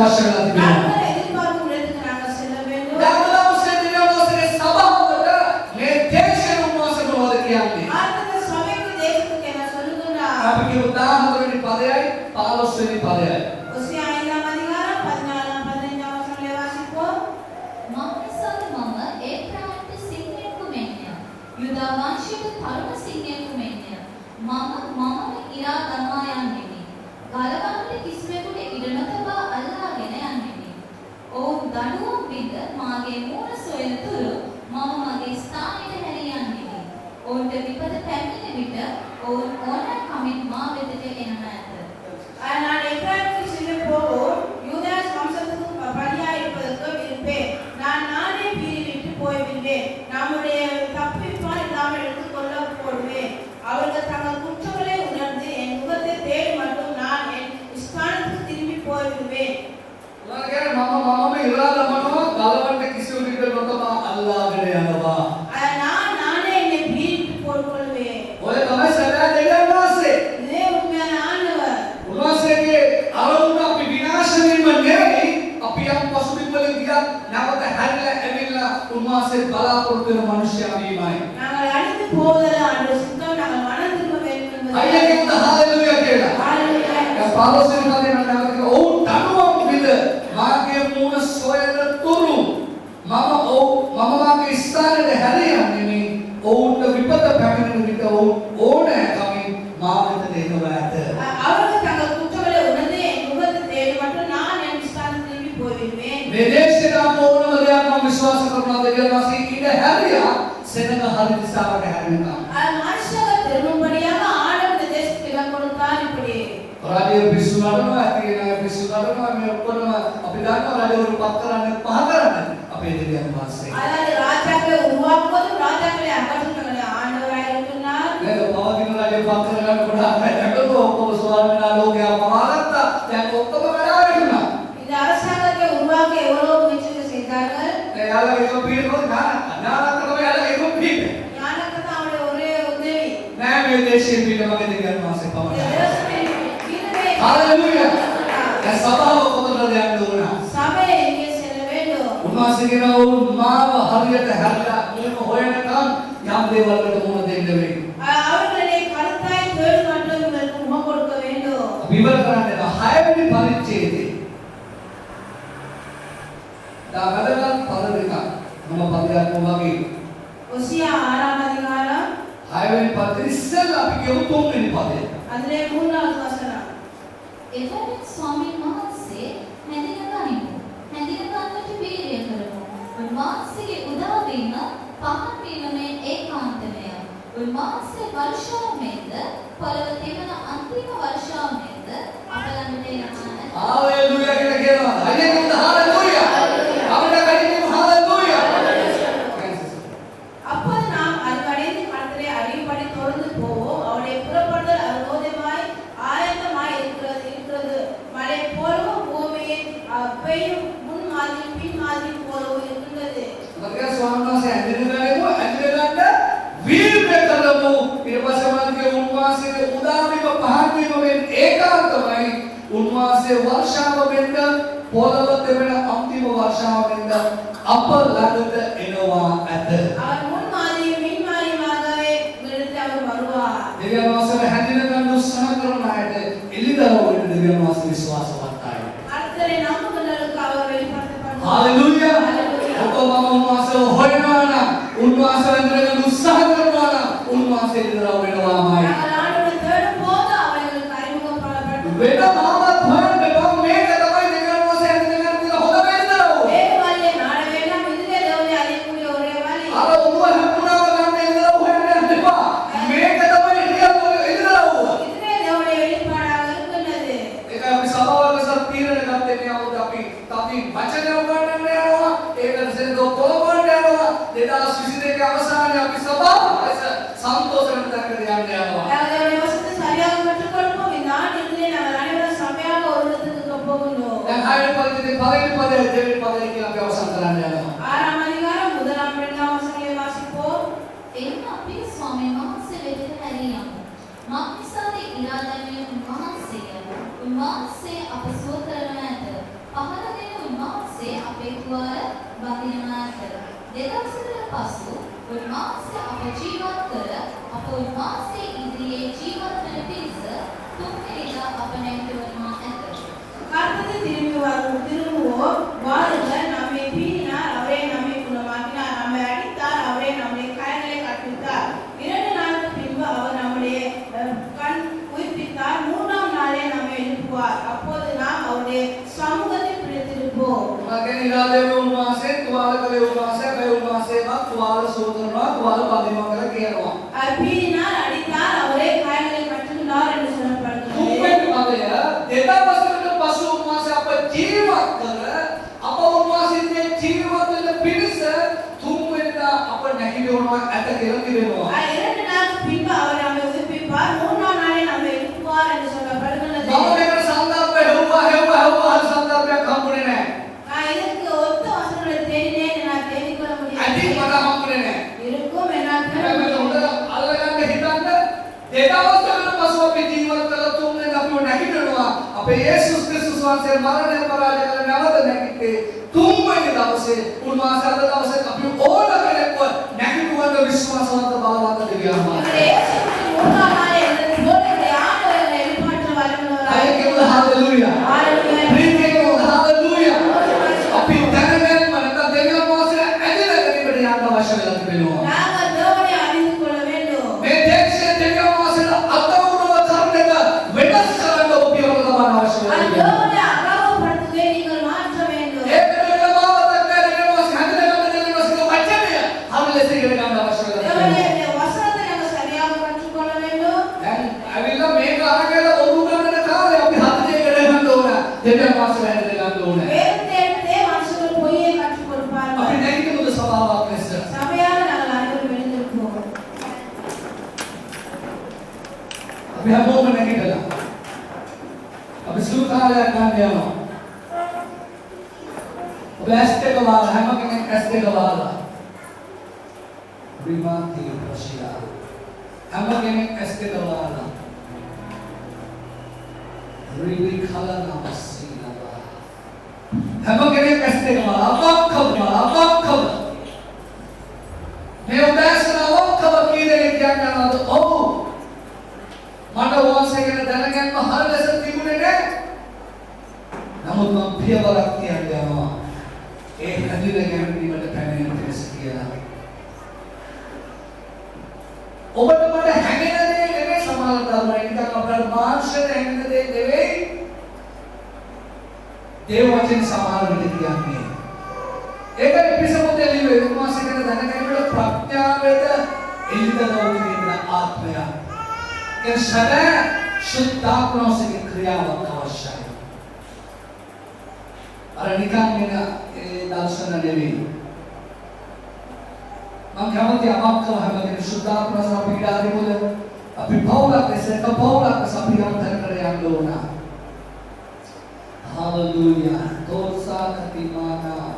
අවශ්‍ය වෙලා තිබෙනවා. நாங்கள் எதிர்பார்க்கும் இடத்துக்கு நாங்கள் செல்ல வேண்டும். දැන් උන්වහන්සේ දෙවියන්වහන්සේගේ සභාවට මේ දේශය උන්වහන්සේ මොනවද කියන්නේ? ஆண்டவர் சபைக்கு தேசத்துக்கு என்ன சொல்லுகிறார்? අපි කියමු 14 වෙනි පදයයි 15 වෙනි පදයයි. ஒசியா 5ஆம் அதிகாரம் 14 15ஆம் வசனங்களை வாசிப்போம். මක්නිසාද මම ඒෆ්‍රායිම්ට සිංහයෙකු මෙන්ය. යුදා වංශයට තරුණ සිංහයෙකු මෙන්ය. මම ඉරා දමා යන්නෙමි. ගලවන්නට කිසිවෙකුට ඉඩ නොතබා අල්ලාගෙන යන්නෙමි. ඔවුන් දඬුවම් විඳ මාගේ මූණ සොයන තුරු මම මගේ ස්ථානයට හැරී යන්නෙමි. ඔවුන්ට විපත පැමිණෙන විට ඔවුන් ඕනෑකමින් මා වෙතට එනම ඇත. நான் எப்ராயிமுக்கு செல்ல போவோம். யூதா வம்சத்துக்கு பலியாய் இருப்பதற்கு விரும்பேன். நானே பீறிவிட்டு போய்விடுவேன். நம்முடைய தப்பிப்பால் இல்லாமல் எடுத்துக்கொள்ள போடுவேன். அவர்கள் தங்கள் குற்றங்களை உணர்ந்து என் முகத்தை தேடி மட்டும் நான் என் ஸ்தானத்துக்கு திரும்பி போய்விடுவேன். උන්වහන්සේ කියන්නේ මම ඉරා දමනවා ගලවන්න කිසිවෙකුට ඉඩ නොතබා අල්ලාගෙන යනවා. நானே என்னை பீறிவிட்டு போட்டுக்கொள்வேன். ඔය තමයි සැබෑ දෙවියන් වහන්සේ. இதே உண்மையான ஆண்டவர். උන්වහන්සේගේ අරමුණ අපි විනාශ වීම නෙවෙයි අපි යම් පසුබිම් වලින් ගියත් නැවත හැරිලා ඇවිල්ලා උන්වහන්සේ බලාපොරොත්තු වෙන මනුෂ්‍යයා වීමයි. நாங்கள் அழிந்து போவதில்லை ஆண்டவர் சித்தம். நாங்கள் மனம் திரும்ப வேண்டும் என்பது. අයියගේ උද හාලෙලූයා කියලා. ஹalleluya. දැන් 15 වෙනි පදේ නම් නැවත කියනවා ඔවුන් දනුවම් විද මාගේ මූණ සොයන තුරු මම මාගේ ස්ථානයට හැරී යන්නේ ඔවුන්ට විපත පැමිණෙන විට ඔවුන් ඕනෑකමින් මා වෙතට එනවා ඇත. அவர்கள் தங்கள் குற்றங்களை உணர்ந்து என் முகத்தை தேடி மட்டும் நான் என் ஸ்தானத்துக்கு திரும்பி போய்விடுவேன். මේ දේශයට ඕනම දෙයක් මම විශ්වාස කරනවා දෙවියන් වහන්සේ ඉඳ හැරියා සෙනඟ හරි දිශාවට හැරෙනවා. மனுஷர்கள் திரும்பும்படியாக ஆண்டவர் இந்த தேசத்துக்கு இடம் கொடுத்தார். இப்படி රාජ්‍ය පිස්සු නඩනවා ඇතිගෙන පිස්සු නඩනවා මේ ඔක්කොම අපි දන්නවා රජවරු පත් කරන්නේ පහ කරන්නේ අපේ දෙවියන් වහන්සේ. அதாவது ராஜாக்களை உருவாக்குவதும் ராஜாக்களை அகற்றுவதும் ஆண்டவராய் இருக்கிறார். නේද පවතින රජය පත් කරගන්න කොටා නැටුණු ඔක්කොම ස්වාමීනා ලෝකයා පවාගත්තා. දැන් ඔක්කොම වැඩ වෙනවා. இந்த அரசாங்கத்தை உருவாக்க எவ்வளவு முயற்சி செய்தார்கள். යාළුවා ඒක පීඩකෝ නානකම යාළුවා ඒක පීඩ. ஞானக்கு தான் அவருடைய ஒரே உதவி. නෑ මේ දේශයේ පීඩ මගේ දෙවියන් වහන්සේ இந்த පවතින. தேசத்தின் வீரமே හalleluya. දැන් සභාව කොතනද යන්න ඕන? சபை எங்கே செல்ல வேண்டும்? උන්වහන්සේ කියනවා උන් මාව හරියට හැරලා මේක හොයනකම් යම් දේවල් වලට මුහුණ දෙන්න වෙයි. அவர்களை கருத்தாய் தேடி மட்டும் இவர்களுக்கு முகம் கொடுக்க வேண்டும். විවර කරන්න 6 වෙනි පරිච්ඡේදයේ දා වැදගත් පද දෙකක් මම පදයක් වගේ ஒசியா 6ஆம் அதிகாரம் 6 වෙනි පදේ ඉස්සෙල්ලා අපි කියමු 3 වෙනි පදේ. அதிலே 3வது வசனம். එවැනි ස්වාමීන් වහන්සේ හැඳින ගනිමු. හැඳින ගන්නට වීරිය කරමු. උන්වහන්සේගේ උදාවීම පහන් වීමෙන් ඒකාන්තමය. උන්වහන්සේ වර්ෂාවෙන්ද පළව තෙවන අන්තිම වර්ෂාවෙන්ද අප ළඟට එනවා. හalleluya කියලා කියනවා. අයියෝ හalleluya. අපිට කලින් හalleluya. அப்போது நாம் அறிவடைந்து கர்த்தரை அறியும்படி தொடர்ந்து போவோம். அவருடைய புறப்படுதல் அரோதமாய் ஆயத்தமாய் இருக்கிறது. மழை போலவும் பூமியின் பெய்யும் முன் மாதிரி பின் மாதிரி போலவும் இருக்கின்றது. මගේ ස්වාමීන් වහන්සේ ඇඳිනගලෙමු ඇඳිනගන්න වීර්ය කරමු. ඊට පස්සේ මගේ උන්වහන්සේගේ උදාවීම පහන් වීමෙන් ඒකාන්තමයි. උන්වහන්සේ වර්ෂාව වෙන්න පොළව තෙමෙන අන්තිම වර්ෂාව වෙන්න අප ළඟට එනවා ඇත. அவர் முன் மாதிரியும் பின் மாதிரியுமாகவே உங்களிடத்தில் அவர் வருவார். දෙවියන් වහන්සේ හැඳින ගන්න උත්සාහ කරන අයට එළිදරව් වෙන්න දෙවියන් වහන්සේ විශ්වාසවන්තයි. கர்த்தரை நம்புகிறவர்களுக்கு அவர் வெளிப்படுத்தப்படுவார். හalleluya. Hallelujah. ඔබ මම උන්වහන්සේ හොයනවා නම් උන්වහන්සේ හැඳින ගන්න උත්සාහ කරනවා නම් උන්වහන්සේ එළිදරව් වෙනවාමයි. நாங்கள் ஆண்டவரை தேடும் போது அவர்களுக்கு அறிமுகப்படுத்தப்படுவார். වෙන මාවත් හොයන්න බෑ මේක තමයි දෙවියන් වහන්සේ හැඳින ගන්න තියෙන හොඳම එළිදරව්. வேறு வழியை நாட வேண்டாம். இதுவே தேவனை அறியக்கூடிய ஒரே வழி. අර ඔබ හැප්පුණාම ගන්න එළිදරව් හොයන්න යන්න එපා. මේක තමයි රියල් එළිදරව්. இதுவே தேவனுடைய வெளிப்பாடாக இருக்கின்றது. ඒක අපි සභාවක සත්‍යීරණ ගත්තේ මේ අවුරුද්ද අපි වචනය උගන්වන්න යනවා. ඒකට සෙන්දෝ පොළොවට යනවා. 2022 අවසානයේ අපි සභාවක සන්තෝෂයෙන් තැනකට යන්න යනවා. தேவனுடைய வசனத்தை சரியாக கற்றுக்கொள்வோம். இந்த ஆண்டிலே நாங்கள் அனைவரும் சபையாக ஒரு இடத்துக்கு போகணும். දැන් ආයෙත් පරිච්ඡේදයේ පළවෙනි පදේ දෙවෙනි පදේ කියලා අපි අවසන් කරන්න යනවා. 6ஆம் அதிகாரம் 1ஆம் 2ஆம் வசனங்களை வாசிப்போம். එන්න අපි ස්වාමීන් වහන්සේ වෙතට හැරී යමු. මක්නිසාද ඉරා දැමීම උන්වහන්සේය. උන්වහන්සේ අප සුව කරන ඇත. පහළ බඳිනවා ඇත. දෙදවසකට පසු උන්වහන්සේ අප ජීවත් කර අප උන්වහන්සේ ඉදිරියේ ජීවත් වන පිරිස තුන්වෙනිදා අප නැගිටවනවා ඇත. கர்த்தர் திரும்புவோம் வாருங்கள், நம்மை பீடினார், அவரே நம்மை குணமாக்கினார், நம்மை அடித்தார், அவரே நம்முடைய காயங்களை கற்பித்தார். 2 நாளுக்கு பின்பு அவர் நம்முடைய கண் உயிர்ப்பித்தார், 3ஆம் நாளே நம்மை எழுப்புவார். அப்போது நாம் அவருடைய சமூகத்தில் பிடித்திருப்போம். මගේ නිරාදේව උන්වහන්සේ තුවාල කළේ උන්වහන්සේ මේ උන්වහන්සේම තුවාල සෝදනවා තුවාල බඳිනවා කියලා කියනවා. பீடினார், அடித்தார், அவரே காயங்களை கற்றுக்கினார் என்று சொல்லப்படுகிறது. තුන්වෙනි පදය දෙදවසකට පසු උන්වහන්සේ අප ජීවත් කර අප උන්වහන්සේගේ ජීවත් වෙන පිරිස තුන්වෙනිදා අප නැගිටිනවා ඇත කියලා කියනවා. 2 நாளுக்கு பின்பு அவர் நம்மை உயிர்ப்பிப்பார், 3ஆம் நாளே நம்மை எழுப்புவார் என்று சொல்லப்படுகிறது. මම මේකට සන්දර්භය හෙව්වා සන්දර්භයක් හම්බුනේ නැහැ. நான் இதற்கு ஒத்த வசனங்களை தேடினேன், நான் தேடிக்கொள்ள ඇති முடியவில்லை. මට හම්බුනේ නැහැ. இருக்கும் என்னால் பெற හැබැයි முடியும். හොඳට අල්ලගන්න හිතන්න දෙදවසකට පසු අපි ජීවත් කළ තුන්වෙනි අපිව නැගිටිනවා. අපේ යේසුස් ක්‍රිස්තුස් වහන්සේ මරණය පරාජය කළ නැවත නැගිට්ටේ තුන්වෙනි දවසේ උන්වහන්සේ අද දවසේ අපි ඕන කෙනෙක්ව නැගිටුවන විශ්වාසවන්ත බලවත් දෙවියන් වහන්සේ. இயேசு கிறிஸ்து 3ஆம் நாளே எழுந்து போடுகிற ஆண்டவரை எழுப்பாற்ற வல்லவராய் හalleluya හalleluya. ஹalleluya. ප්‍රීතියෝ හalleluya. අපි දැනගන්න නැත්නම් දෙවියන් වහන්සේ ඇදලා ගැනීමට යන්න අවශ්‍ය වෙලා තිබෙනවා. நாங்கள் தேவனை அறிந்து கொள்ள வேண்டும். මේ දේශයේ දෙවියන් වහන්සේට අගෞරව කරන එක වෙනස් කරන්න ඔබ යොදවන්න අවශ්‍ය වෙලා அந்த තිබෙනවා. தேவனை அகௌரவப்படுத்துவதை நீங்கள் மாற்ற வேண்டும். ඒකට වෙනවාවක් නැහැ. දෙවියන් වහන්සේ හැදලා ගන්න දෙවියන් වහන්සේගේ වචනය හරිලෙස ඉගෙන ගන්න අවශ්‍ය වෙලා තිබෙනවා. தேவனுடைய வசனத்தை நாங்கள் சரியாக கற்றுக்கொள்ள வேண்டும். දැන් ඇවිල්ලා මේක අරගෙන ඔරු ගන්නන කාලේ අපි හදේ ඉගෙන ගන්න ඕන. දෙවියන් වහන්සේ හැදලා ගන්න ඕන. வேதத்தை எடுத்தே மனுஷர்கள் பொய்யை கற்றுக் අපි கொடுப்பார்கள். නැගිටිමුද සභාවක් ලෙස. சபையாக நாங்கள் அனைவரும் எழுந்திருப்போம். අපි හැමෝම නැගිටලා අපි සුළු කාලයක් ගන්න යනවා. ඔබ ඇස් දෙක වහලා හැම කෙනෙක් ඇස් දෙක වහලා විමාති ප්‍රශියා හැම කෙනෙක් ඇස් දෙක වහලා රිවි කලනා මස්සීනවා හැම කෙනෙක් ඇස් දෙක වහලා අවක්කව මේ උදෑසන අවක්කව කීදෙනෙක් කියන්නවද? ඔව් මට වාසය ගැන දැනගන්න හරිය ලෙස තිබුණේ නැහැ. නමුත් මම පියවරක් තියන්න යනවා. ඒ හැදිලා ගැනීමට පැමිණෙන කෙනෙක් කියලා. ඔබට මට හැඟෙන දේ නෙමෙයි සමාන ධර්මයි. නිකන් අපේ මාංශයට හැඟෙන දේ නෙවෙයි. දේව වචන සමාන විදිහට කියන්නේ. ඒක එපිසෝඩේ ලියුවේ උන්වහන්සේ ගැන දැනගැනීමට ප්‍රඥාවේද එළිදලා උදින ආත්මය. ඒ සැබෑ සුද්ධාත්මෝසගේ ක්‍රියාවක් අවශ්‍යයි. අර නිකන් එන ඒ දර්ශන නෙවෙයි. මම කැමති අවක්කව හැමදේම සුද්ධාත්මස අපි ඉඩාරිමුද? අපි පෞලක් ලෙස අපි ගමන් කර යන්න ඕන. හalleluya. තෝසා කතිමානා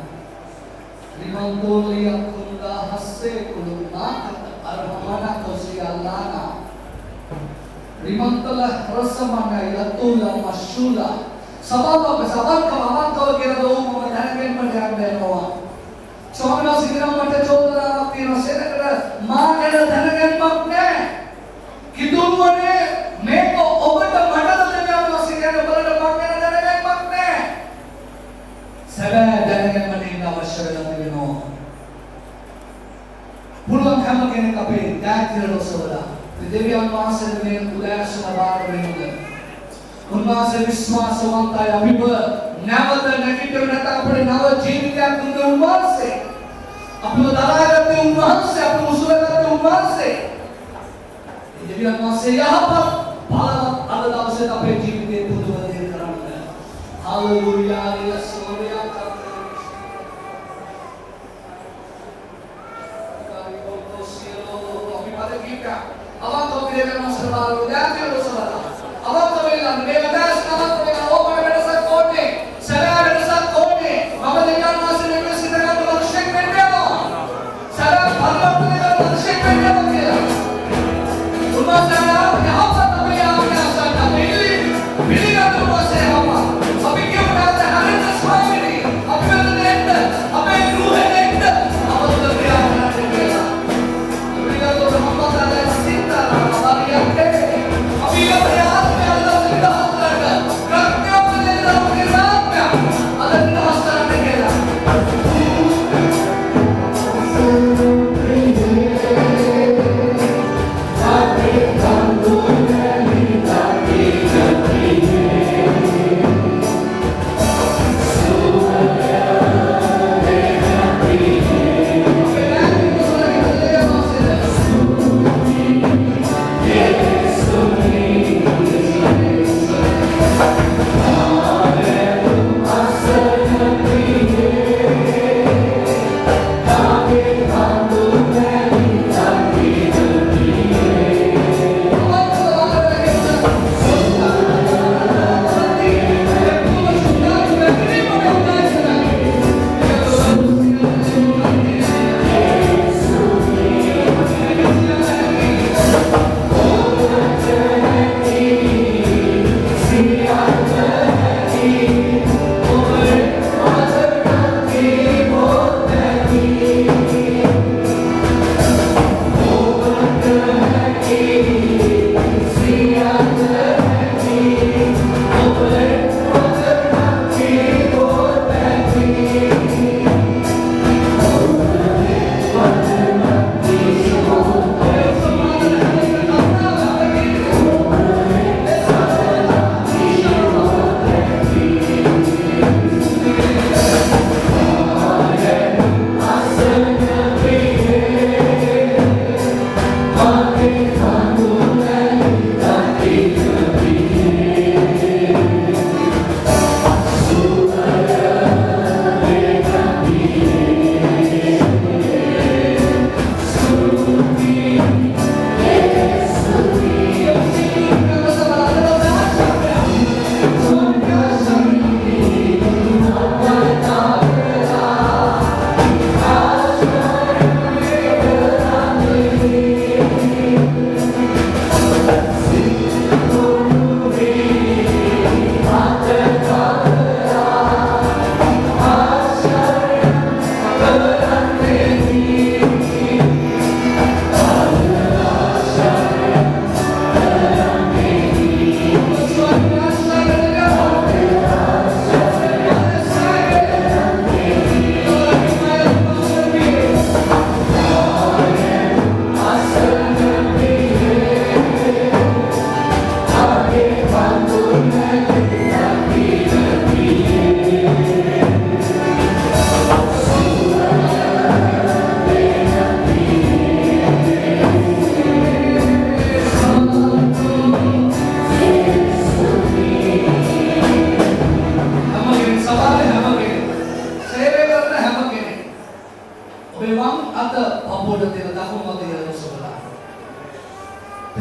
රිමන්තෝලිය කුන්දා හස්සේ කුළුනා අරමනා කොසියල්ලානා රිමන්තල රසමන යතුල මෂුලා සබක අවක්කව කියන දෝ මම දැනගෙන්නට යනවා. ස්වාමීන් වහන්සේ කියනවා මට චෝදනාවක් තියෙනවා. සෙනකට මා ගැන දැනගන්නවක් නැහැ. කිදුම්වනේ මේක ඔබට මටද දෙවියන් වහන්සේ කියන ඔබට මා ගැන දැනගන්නවක් නැහැ. සැබෑ දැනගන්නට ඉන්න අවශ්‍ය වෙලා තිබෙනවා. පුළුවන් හැම කෙනෙක් අපේ දායකයන් ඔසවලා දෙවියන් වහන්සේට මේ උදෑසන බාර වෙනුද උන්වහන්සේ විශ්වාසවන්තයි. අපිව නැවත නැගිටින්න නැත්නම් අපේ නව ජීවිතයක් දුන්න උන්වහන්සේ අපිව දරාගත්තේ උන්වහන්සේ අපිව උසුලගත්තේ උන්වහන්සේ. දෙවියන් වහන්සේ යහපත් බලවත් අද දවසේ අපේ ජීවිතේ පුදුම දේ කරන්න. හalleluya යසෝරියා අවක්කව දෙවියන් වහන්සේ බාරව දාතිය ඔසවලා අවක්කව වෙලා මේ වදාස් අවක්කව වෙලා ඕපන වෙනසක් ඕනේ. සැබෑ වෙනසක් ඕනේ. මම දෙවියන් වහන්සේ නෙමෙයි සිතකට ලක්ෂයක් වෙන්නවා. සැබෑ පරලෝකයට ලක්ෂයක් වෙන්නවා කියලා. උන්වහන්සේ යහපත් අපේ ආඥාසන්න පිළිගන්න උන්වහන්සේ යහපත්. අපි කියමු නැත්නම් හරියට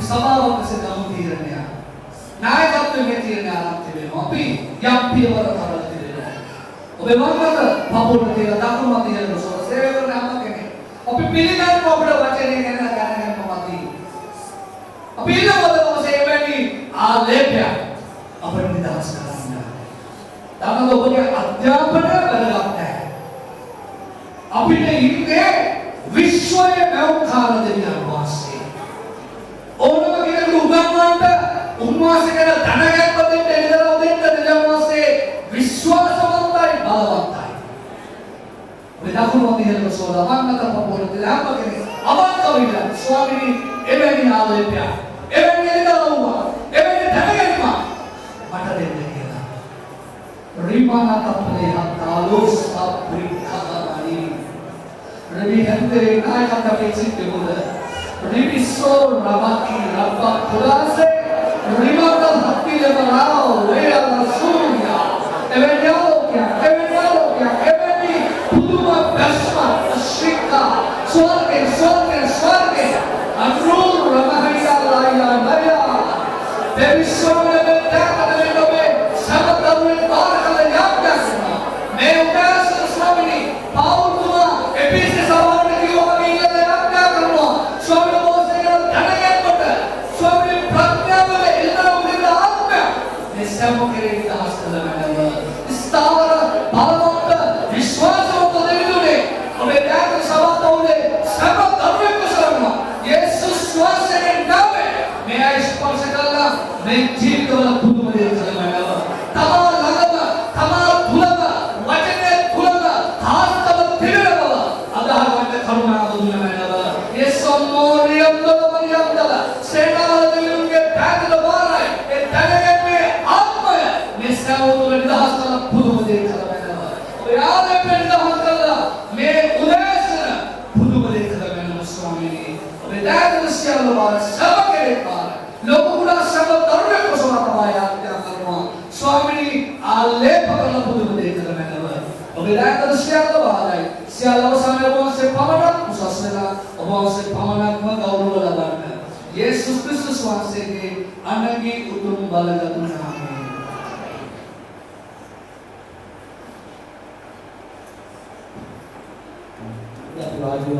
සභාවක සිටම තීරණය නායකත්වයේ තීරණය ආරම්භ වෙනවා අපි යම් පියවර කරලා තිබෙනවා ඔබේ වන්දන පපුවට තියලා දකුණු මත යන සෝර සේවය කරන අම්ම කෙනෙක් අපි පිළිගන්න අපේ වචනේ ගැන දැනගන්න මතී අපි ඉන්නවද ඔසේ වෙන්නේ ආලේපය අපිට නිදහස් කරන්න තමයි ඔබගේ අධ්‍යාපනය වැදගත් නැහැ අපිට ඉන්නේ විශ්වයේ මෞඛාන දෙවියන් වාසේ ඕනම කෙනෙකුට උගන්වන්න උන්වහන්සේ ගැන දැනගන්න දෙන්න ඉඳලා දෙන්න දෙවියන් වාසේ විශ්වාසවන්තයි බලවන්තයි ඔබ දකුණු අධිහල සෝදාවන්නත පොරොත්තු දාප කෙනෙක් අවංකව ඉන්න ස්වාමීනි එවැනි ආලේපය එවැනි එළිදවුවා එවැනි දැනගැනීම මට දෙන්න කියලා රිමානා තප්පලේ හතාලෝස් අප්‍රිකානි රවි හන්දේ නායකත්වයේ සිටිමුද රිවිසෝ රබකි රබ්බ කුලාසේ රිමානා හත්තිලේ බරාව වේල සූර්යා එවැනි පුදුම බස්ම ශ්‍රීකා ස්වර්ගේ අනුර රමහිලා ලායිලා නයා දෙවිසෝනේ බෙදාකදේ නොබේ සමතරුවේ පාරකල යාක්කස්නා මේ උදාස ස්වාමිනී පෞතුමා එපිසි සවාරට කිව්වම ඉල්ලලා යාක්කා කරනවා ස්වාමීන් වහන්සේගේ ධනයකට ස්වාමීන් ප්‍රඥාවල ඉල්ලන උදේ ආත්මය මේ සම්මුඛයේ දහස් කළමනව ස්ථාවර බලවන්ත විශ්වාසවන්ත දෙවියනේ ඔබේ දායක සභාවතෝනේ සමතරුවේ කුසලනවා යේසුස් වහන්සේගේ නාමයෙන් මේ ස්පර්ශ කළා මේ ජීවිතවල පුදුම දේ කළමනව තමා ළඟම තමා තුලම වචනේ තුලම ආත්ම තිරව අදාහවන්න කරුණා දුන්නමනව යේසුස් මෝරියම්දල සේනාවල දෙවියන්ගේ තාගල බාරයි ඒ දැනගන්නේ ආත්මය මේ සවුතුල නිදහස් කළ පුදුම දේ කළමනව ඔය ආලේපෙන් නිදහස් කළා මේ උදෑසන පුදුම දේ කළමනව ස්වාමීනි ඔබේ දායක සියල්ල බාර සබකේ බාර ලෝකුඩා සබ තරුණ කොසම තමයි ආත්මය කරනවා ස්වාමීනි ආලේප කරලා පුදුම දේ කළමනව ඔබේ දායක සියල්ල බාරයි සියල්ලව සමය වහන්සේ පමණක් උසස් වෙලා ඔබ වහන්සේ පමණක්ම ගෞරව ලබන්න යේසුස් ක්‍රිස්තුස් වහන්සේගේ අනගී උතුම් බලගත් නාමයෙන් राजू